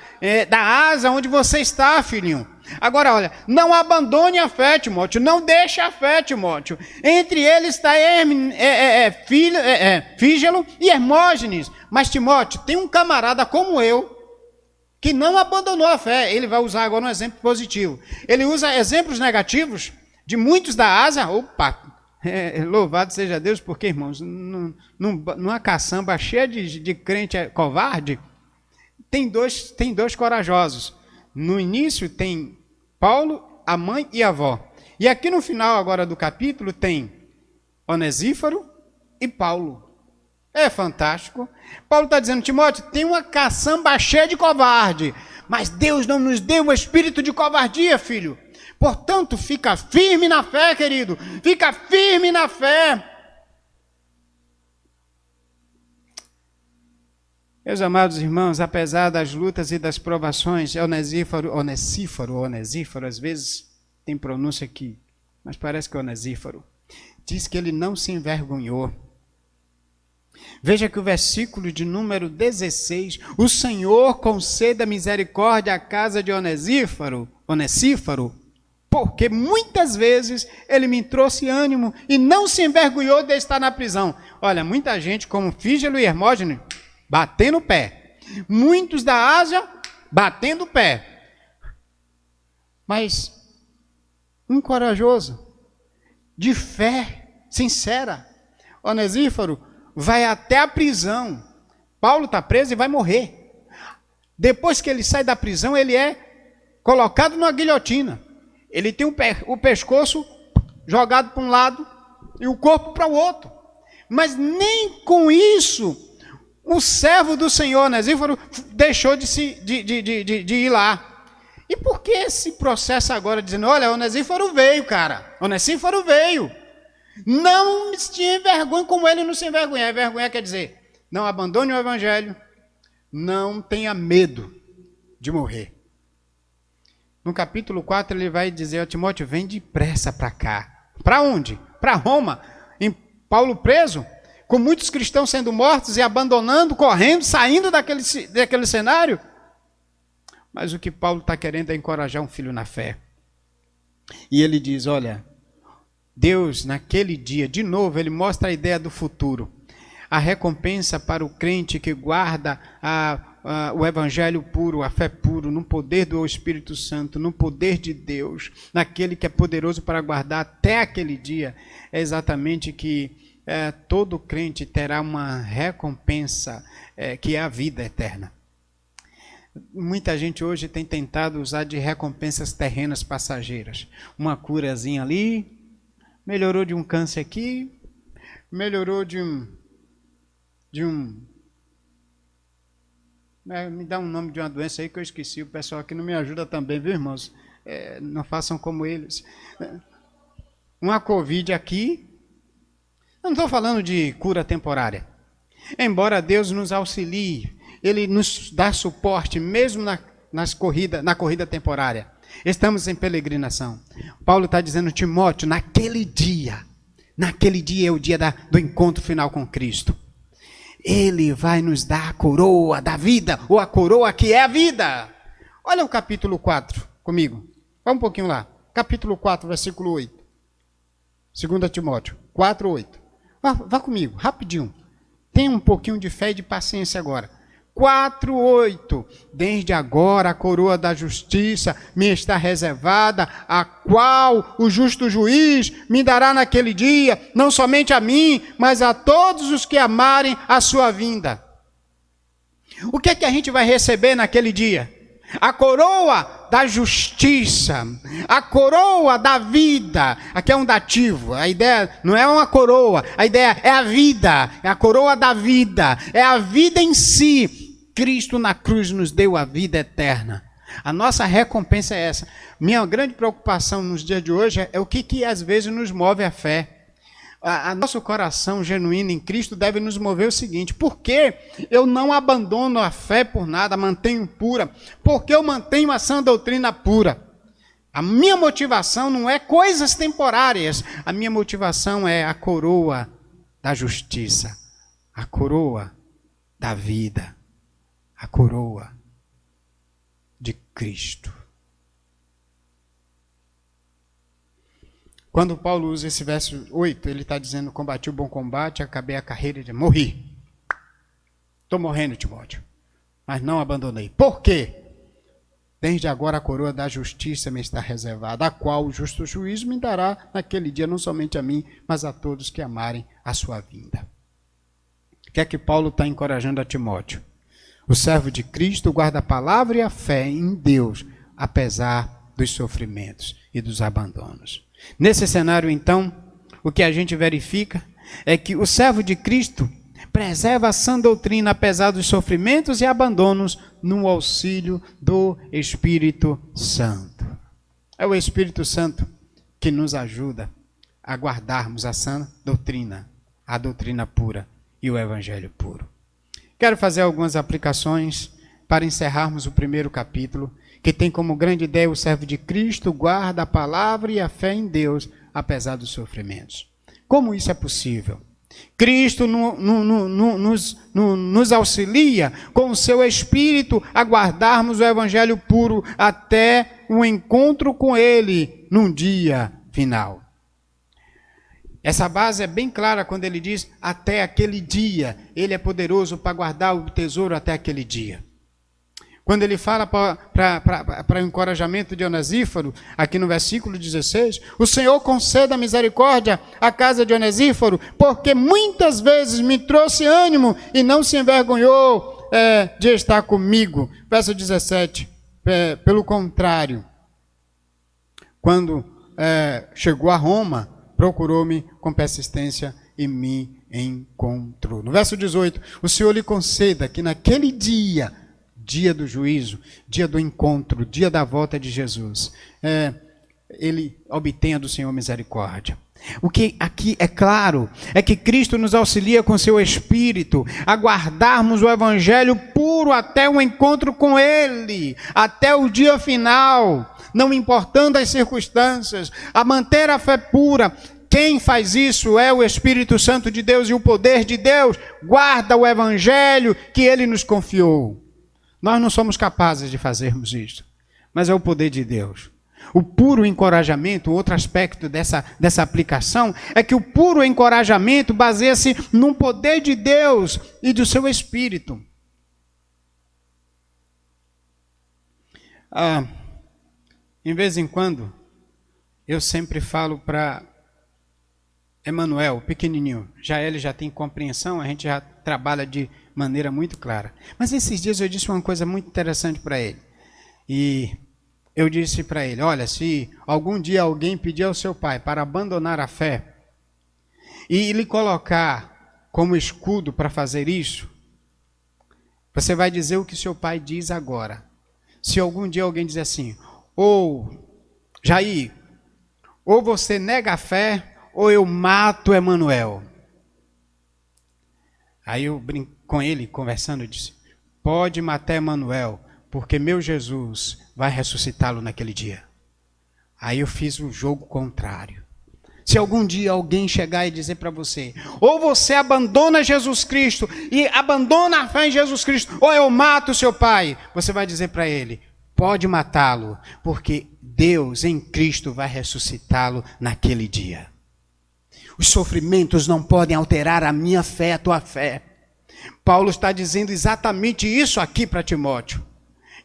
da Ásia onde você está, filhinho. Agora, olha, não abandone a fé, Timóteo. Não deixe a fé, Timóteo. Entre eles está Fígelo e Hermógenes. Mas, Timóteo, tem um camarada como eu que não abandonou a fé. Ele vai usar agora um exemplo positivo. Ele usa exemplos negativos de muitos da Ásia. Opa! Louvado seja Deus, porque, irmãos, numa caçamba cheia de crente covarde, tem dois corajosos. No início tem Paulo, a mãe e a avó. E aqui no final agora do capítulo tem Onesíforo e Paulo. É fantástico. Paulo está dizendo, Timóteo, tem uma caçamba cheia de covarde, mas Deus não nos deu o espírito de covardia, filho. Portanto, fica firme na fé, querido. Fica firme na fé. Meus amados irmãos, apesar das lutas e das provações, Onesíforo, às vezes tem pronúncia aqui, mas parece que é Onesíforo, diz que ele não se envergonhou. Veja que o versículo de número 16, o Senhor conceda misericórdia à casa de Onesíforo, porque muitas vezes ele me trouxe ânimo e não se envergonhou de estar na prisão. Olha, muita gente como Fígelo e Hermógenes batendo o pé. Muitos da Ásia batendo o pé. Mas um corajoso, de fé sincera, Onesíforo, vai até a prisão. Paulo está preso e vai morrer. Depois que ele sai da prisão, ele é colocado numa guilhotina. Ele tem o pescoço jogado para um lado e o corpo para o outro. Mas nem com isso o servo do Senhor, Onesíforo, deixou de ir lá. E por que esse processo agora dizendo, olha, Onesíforo veio, cara. Onesíforo veio. Não tinha vergonha como ele não se envergonha. Vergonha quer dizer, não abandone o evangelho, não tenha medo de morrer. No capítulo 4 ele vai dizer, Timóteo, vem depressa para cá. Para onde? Para Roma. Em Paulo preso, com muitos cristãos sendo mortos e abandonando, correndo, saindo daquele cenário. Mas o que Paulo está querendo é encorajar um filho na fé. E ele diz, olha, Deus naquele dia, de novo, ele mostra a ideia do futuro. A recompensa para o crente que guarda o evangelho puro, a fé puro, no poder do Espírito Santo, no poder de Deus, naquele que é poderoso para guardar até aquele dia, é exatamente que todo crente terá uma recompensa que é a vida eterna. Muita gente hoje tem tentado usar de recompensas terrenas passageiras. Uma curazinha ali, melhorou de um câncer aqui, melhorou de um me dá um nome de uma doença aí que eu esqueci, o pessoal aqui não me ajuda também, viu, irmãos? não façam como eles. Uma Covid aqui, eu não estou falando de cura temporária. Embora Deus nos auxilie, Ele nos dá suporte, mesmo na corrida temporária. Estamos em peregrinação. Paulo está dizendo, Timóteo, naquele dia é o dia do encontro final com Cristo. Ele vai nos dar a coroa da vida, ou a coroa que é a vida. Olha o capítulo 4 comigo. Vai um pouquinho lá. Capítulo 4, versículo 8. 2 Timóteo 4, 8. Vá comigo, rapidinho. Tenha um pouquinho de fé e de paciência agora. 4, 8. Desde agora a coroa da justiça me está reservada, a qual o justo juiz me dará naquele dia, não somente a mim, mas a todos os que amarem a sua vinda. O que é que a gente vai receber naquele dia? A coroa da justiça, a coroa da vida. Aqui é um dativo, a ideia não é uma coroa, a ideia é a vida, é a coroa da vida, é a vida em si. Cristo na cruz nos deu a vida eterna. A nossa recompensa é essa. Minha grande preocupação nos dias de hoje é o que às vezes nos move a fé. A nosso coração genuíno em Cristo deve nos mover o seguinte: por que eu não abandono a fé por nada, mantenho pura? Porque eu mantenho a sã doutrina pura. A minha motivação não é coisas temporárias, a minha motivação é a coroa da justiça, a coroa da vida, a coroa de Cristo. Quando Paulo usa esse verso 8, ele está dizendo, combati o bom combate, acabei a carreira, e morri. Estou morrendo, Timóteo, mas não abandonei. Por quê? Desde agora a coroa da justiça me está reservada, a qual o justo juízo me dará naquele dia, não somente a mim, mas a todos que amarem a sua vinda. O que é que Paulo está encorajando a Timóteo? O servo de Cristo guarda a palavra e a fé em Deus, apesar dos sofrimentos e dos abandonos. Nesse cenário, então, o que a gente verifica é que o servo de Cristo preserva a sã doutrina apesar dos sofrimentos e abandonos no auxílio do Espírito Santo. É o Espírito Santo que nos ajuda a guardarmos a sã doutrina, a doutrina pura e o Evangelho puro. Quero fazer algumas aplicações para encerrarmos o primeiro capítulo, que tem como grande ideia o servo de Cristo guarda a palavra e a fé em Deus, apesar dos sofrimentos. Como isso é possível? Cristo nos auxilia com o seu Espírito a guardarmos o Evangelho puro até o encontro com Ele num dia final. Essa base é bem clara quando ele diz até aquele dia. Ele é poderoso para guardar o tesouro até aquele dia. Quando ele fala para o encorajamento de Onesíforo, aqui no versículo 16, o Senhor conceda misericórdia à casa de Onesíforo, porque muitas vezes me trouxe ânimo e não se envergonhou de estar comigo. Verso 17, pelo contrário, quando chegou a Roma, procurou-me com persistência e me encontrou. No verso 18, o Senhor lhe conceda que naquele dia do juízo, dia do encontro, dia da volta de Jesus, ele obtenha do Senhor misericórdia. O que aqui é claro é que Cristo nos auxilia com seu Espírito a guardarmos o Evangelho puro até o encontro com Ele, até o dia final, não importando as circunstâncias, a manter a fé pura. Quem faz isso é o Espírito Santo de Deus e o poder de Deus guarda o Evangelho que Ele nos confiou. Nós não somos capazes de fazermos isso, mas é o poder de Deus. O puro encorajamento, outro aspecto dessa aplicação, é que o puro encorajamento baseia-se no poder de Deus e do seu Espírito. Em vez em quando, eu sempre falo para Emanuel, pequenininho, ele já tem compreensão, a gente já trabalha de maneira muito clara. Mas esses dias eu disse uma coisa muito interessante para ele. E eu disse para ele, olha, se algum dia alguém pedir ao seu pai para abandonar a fé e lhe colocar como escudo para fazer isso, você vai dizer o que seu pai diz agora. Se algum dia alguém dizer assim, ou Jair, ou você nega a fé, ou eu mato Emanuel. Aí eu brinco com ele, conversando, eu disse, pode matar Emanuel, porque meu Jesus vai ressuscitá-lo naquele dia. Aí eu fiz o jogo contrário. Se algum dia alguém chegar e dizer para você, ou você abandona Jesus Cristo e abandona a fé em Jesus Cristo, ou eu mato o seu pai, você vai dizer para ele, pode matá-lo, porque Deus em Cristo vai ressuscitá-lo naquele dia. Os sofrimentos não podem alterar a minha fé, a tua fé. Paulo está dizendo exatamente isso aqui para Timóteo.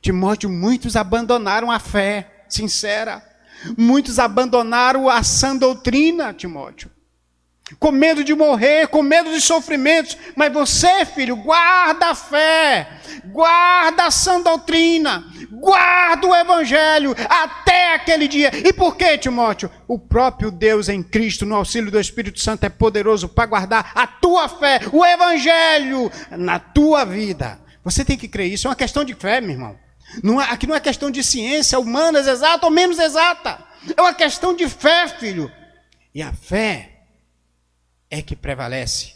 Timóteo, muitos abandonaram a fé sincera. Muitos abandonaram a sã doutrina, Timóteo. Com medo de morrer, com medo de sofrimentos. Mas você, filho, guarda a fé. Guarda a sã doutrina. Guarda o evangelho até aquele dia. E por quê, Timóteo? O próprio Deus em Cristo, no auxílio do Espírito Santo, é poderoso para guardar a tua fé, o evangelho na tua vida. Você tem que crer isso. É uma questão de fé, meu irmão. Aqui não é questão de ciência humana, exata ou menos exata. É uma questão de fé, filho. E a fé é que prevalece.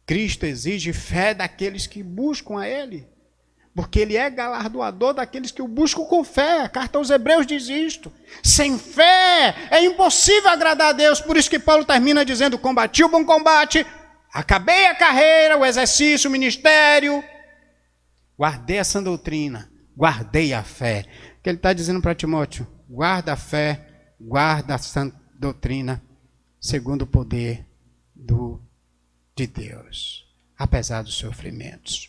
Cristo exige fé daqueles que buscam a Ele. Porque Ele é galardoador daqueles que o buscam com fé. A carta aos Hebreus diz isto. Sem fé é impossível agradar a Deus. Por isso que Paulo termina dizendo, combati o bom combate, acabei a carreira, o exercício, o ministério, guardei a sã doutrina. Guardei a fé. O que ele está dizendo para Timóteo? Guarda a fé, guarda a sã doutrina, segundo o poder de Deus. Apesar dos sofrimentos.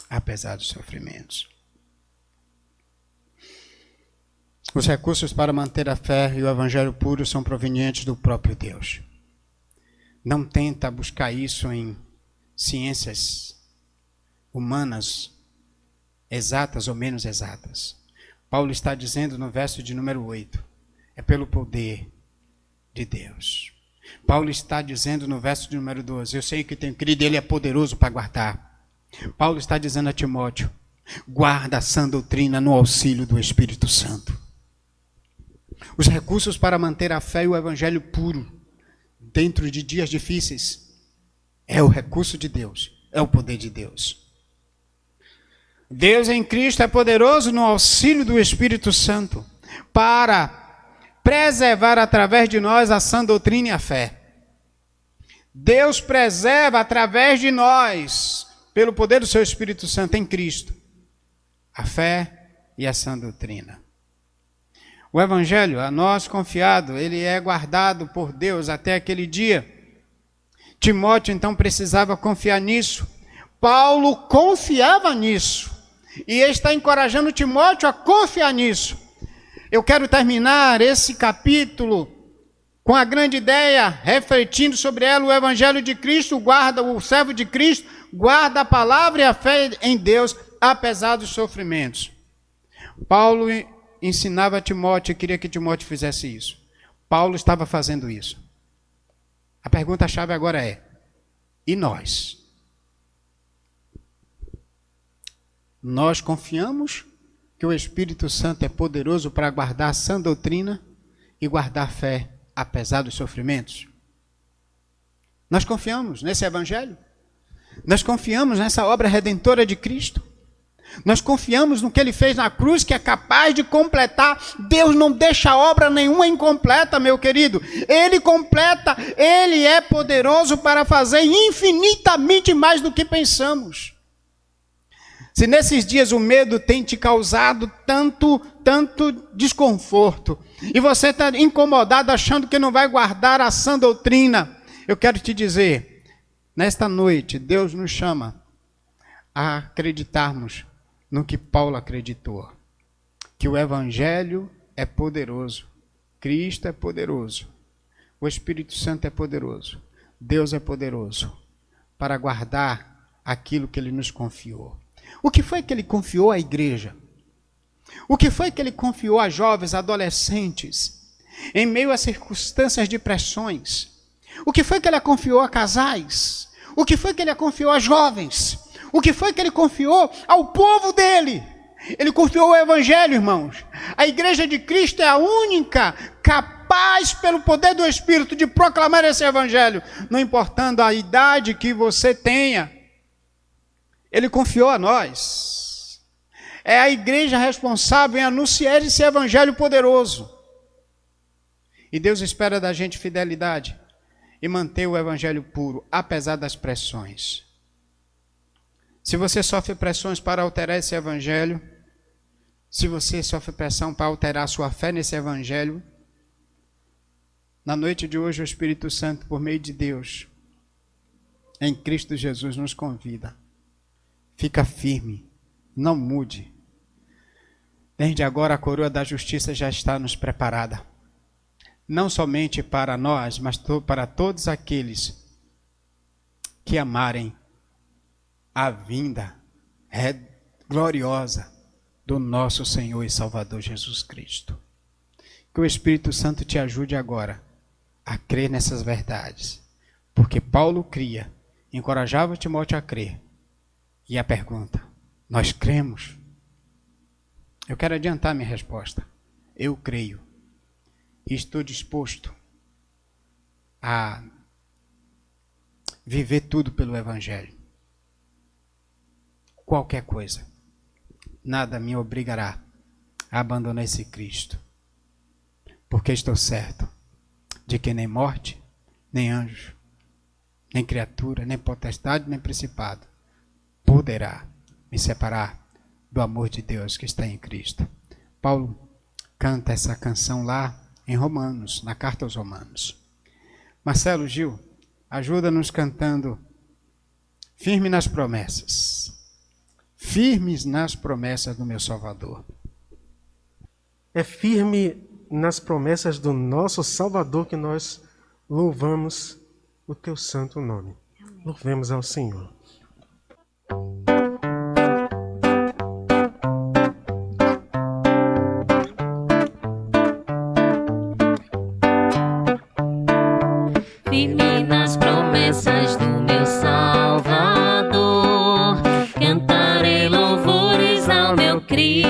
Apesar dos sofrimentos. Os recursos para manter a fé e o evangelho puro são provenientes do próprio Deus. Não tenta buscar isso em ciências humanas, exatas ou menos exatas. Paulo está dizendo no verso de número 8, é pelo poder de Deus. Paulo está dizendo no verso de número 12, eu sei que tenho crido, ele é poderoso para guardar. Paulo está dizendo a Timóteo, guarda a sã doutrina no auxílio do Espírito Santo. Os recursos para manter a fé e o evangelho puro, dentro de dias difíceis, é o recurso de Deus, é o poder de Deus. Deus em Cristo é poderoso no auxílio do Espírito Santo para preservar através de nós a sã doutrina e a fé. Deus preserva através de nós, pelo poder do seu Espírito Santo em Cristo, a fé e a sã doutrina. O Evangelho, a nós confiado, ele é guardado por Deus até aquele dia. Timóteo então precisava confiar nisso. Paulo confiava nisso. E ele está encorajando Timóteo a confiar nisso. Eu quero terminar esse capítulo com a grande ideia, refletindo sobre ela, o Evangelho de Cristo, guarda o servo de Cristo, guarda a palavra e a fé em Deus, apesar dos sofrimentos. Paulo ensinava a Timóteo e queria que Timóteo fizesse isso. Paulo estava fazendo isso. A pergunta-chave agora é, e nós? Nós confiamos que o Espírito Santo é poderoso para guardar a sã doutrina e guardar fé, apesar dos sofrimentos? Nós confiamos nesse Evangelho? Nós confiamos nessa obra redentora de Cristo? Nós confiamos no que Ele fez na cruz, que é capaz de completar. Deus não deixa obra nenhuma incompleta, meu querido. Ele completa, Ele é poderoso para fazer infinitamente mais do que pensamos. Se nesses dias o medo tem te causado tanto desconforto, e você está incomodado achando que não vai guardar a sã doutrina, eu quero te dizer, nesta noite, Deus nos chama a acreditarmos no que Paulo acreditou, que o Evangelho é poderoso, Cristo é poderoso, o Espírito Santo é poderoso, Deus é poderoso para guardar aquilo que Ele nos confiou. O que foi que Ele confiou à igreja? O que foi que Ele confiou a jovens, adolescentes, em meio a circunstâncias de pressões? O que foi que Ele confiou a casais? O que foi que Ele confiou a jovens? O que foi que Ele confiou ao povo dele? Ele confiou o evangelho, irmãos. A igreja de Cristo é a única capaz, pelo poder do Espírito, de proclamar esse evangelho, não importando a idade que você tenha. Ele confiou a nós. É a igreja responsável em anunciar esse evangelho poderoso. E Deus espera da gente fidelidade e manter o evangelho puro, apesar das pressões. Se você sofre pressões para alterar esse evangelho, se você sofre pressão para alterar a sua fé nesse evangelho, na noite de hoje o Espírito Santo, por meio de Deus, em Cristo Jesus, nos convida. Fica firme, não mude. Desde agora a coroa da justiça já está nos preparada. Não somente para nós, mas para todos aqueles que amarem a vinda gloriosa do nosso Senhor e Salvador Jesus Cristo. Que o Espírito Santo te ajude agora a crer nessas verdades. Porque Paulo cria, encorajava Timóteo a crer. E a pergunta, nós cremos? Eu quero adiantar minha resposta. Eu creio. E estou disposto a viver tudo pelo Evangelho. Qualquer coisa. Nada me obrigará a abandonar esse Cristo. Porque estou certo de que nem morte, nem anjo, nem criatura, nem potestade, nem principado poderá me separar do amor de Deus que está em Cristo. Paulo canta essa canção lá em Romanos, na carta aos Romanos. Marcelo, Gil, ajuda-nos cantando firme nas promessas. Firmes nas promessas do meu Salvador. É firme nas promessas do nosso Salvador que nós louvamos o teu santo nome. Louvemos ao Senhor. Firme nas promessas do meu Salvador, cantarei louvores ao meu Criador.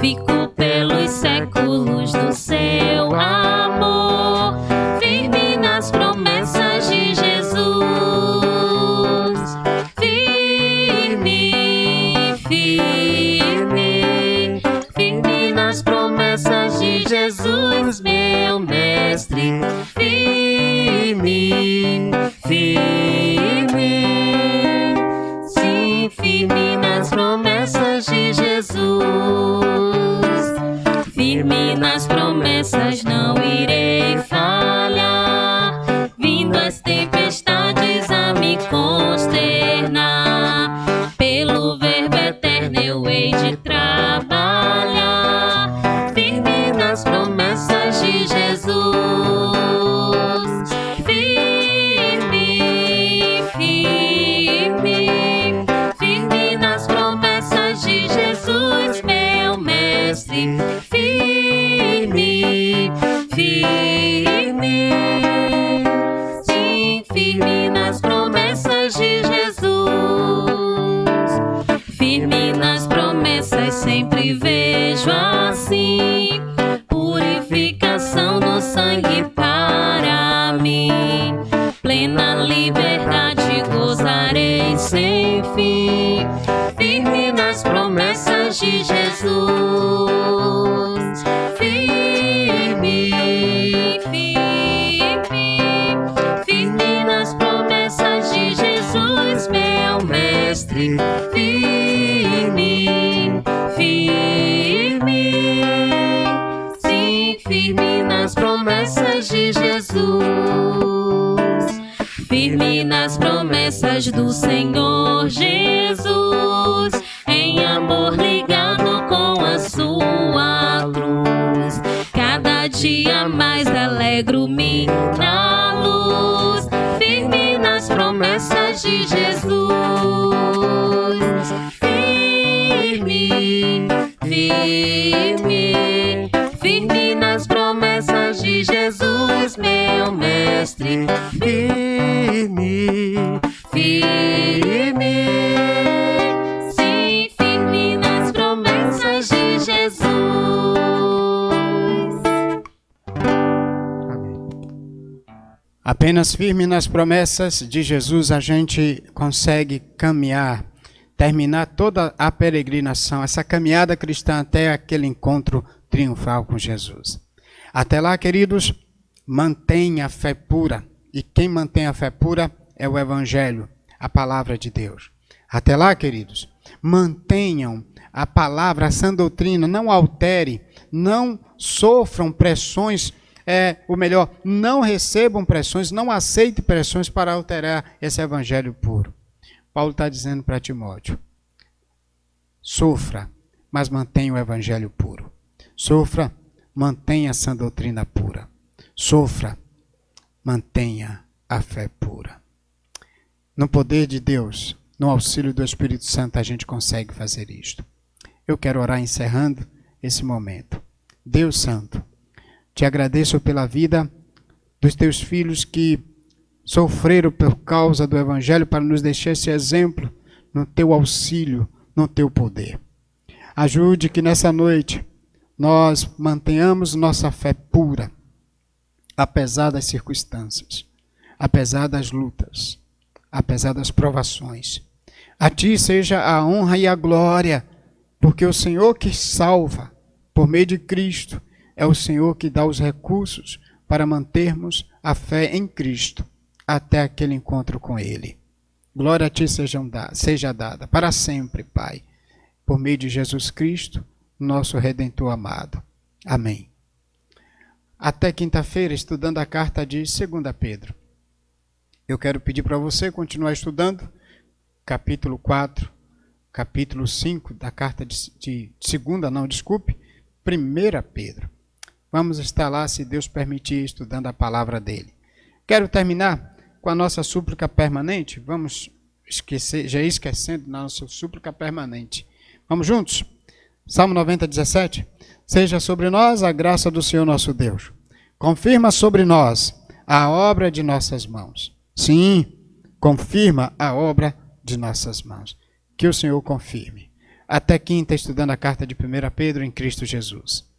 Fico pelos séculos do seu amor, firme nas promessas de Jesus. Firme, firme, firme nas promessas de Jesus, meu Mestre. Firme, firme, sim, firme nas promessas de Jesus. Firme nas promessas, não irei falhar, vindo as tempestades a me consternar. Pelo verbo eterno eu hei de trabalhar, firme nas promessas de Jesus. Firme, firme, firme nas promessas de Jesus, meu Mestre. Firme, firme, sim, firme nas promessas de Jesus. Firme nas promessas, sempre vejo assim, purificação no sangue para mim. Plena liberdade gozarei sem fim, firme nas promessas de Jesus. Firme, firme, firme nas promessas de Jesus, meu Mestre. Firme, firme, sim, firme nas promessas de Jesus. Firme nas promessas do Senhor Jesus, em amor ligado com a sua cruz. Cada dia mais alegro-me na luz, firme nas promessas de Jesus. Firme, firme, firme nas promessas de Jesus, meu Mestre. Firme, firme, sim, firme Apenas firme nas promessas de Jesus a gente consegue caminhar, terminar toda a peregrinação, essa caminhada cristã até aquele encontro triunfal com Jesus. Até lá, queridos, mantenha a fé pura. E quem mantém a fé pura é o Evangelho, a palavra de Deus. Até lá, queridos, mantenham a palavra, a sã doutrina, não altere, não sofram pressões, não recebam pressões, não aceitem pressões para alterar esse Evangelho puro. Paulo está dizendo para Timóteo, sofra, mas mantenha o Evangelho puro. Sofra, mantenha a sã doutrina pura. Sofra, mantenha a fé pura. No poder de Deus, no auxílio do Espírito Santo, a gente consegue fazer isto. Eu quero orar encerrando esse momento. Deus Santo, te agradeço pela vida dos teus filhos que sofreram por causa do Evangelho para nos deixar esse exemplo no teu auxílio, no teu poder. Ajude que nessa noite nós mantenhamos nossa fé pura, apesar das circunstâncias, apesar das lutas, apesar das provações. A ti seja a honra e a glória, porque o Senhor que salva, por meio de Cristo, é o Senhor que dá os recursos para mantermos a fé em Cristo até aquele encontro com Ele. Glória a ti seja dada para sempre, Pai, por meio de Jesus Cristo, nosso Redentor amado. Amém. Até quinta-feira, estudando a carta de 2 Pedro. Eu quero pedir para você continuar estudando capítulo 4, capítulo 5 da carta de 1 Pedro. Vamos estar lá, se Deus permitir, estudando a palavra dele. Quero terminar com a nossa súplica permanente. Vamos esquecendo da nossa súplica permanente. Vamos juntos? Salmo 90, 17. Seja sobre nós a graça do Senhor nosso Deus. Confirma sobre nós a obra de nossas mãos. Sim, confirma a obra de nossas mãos. Que o Senhor confirme. Até quinta, estudando a carta de 1 Pedro em Cristo Jesus.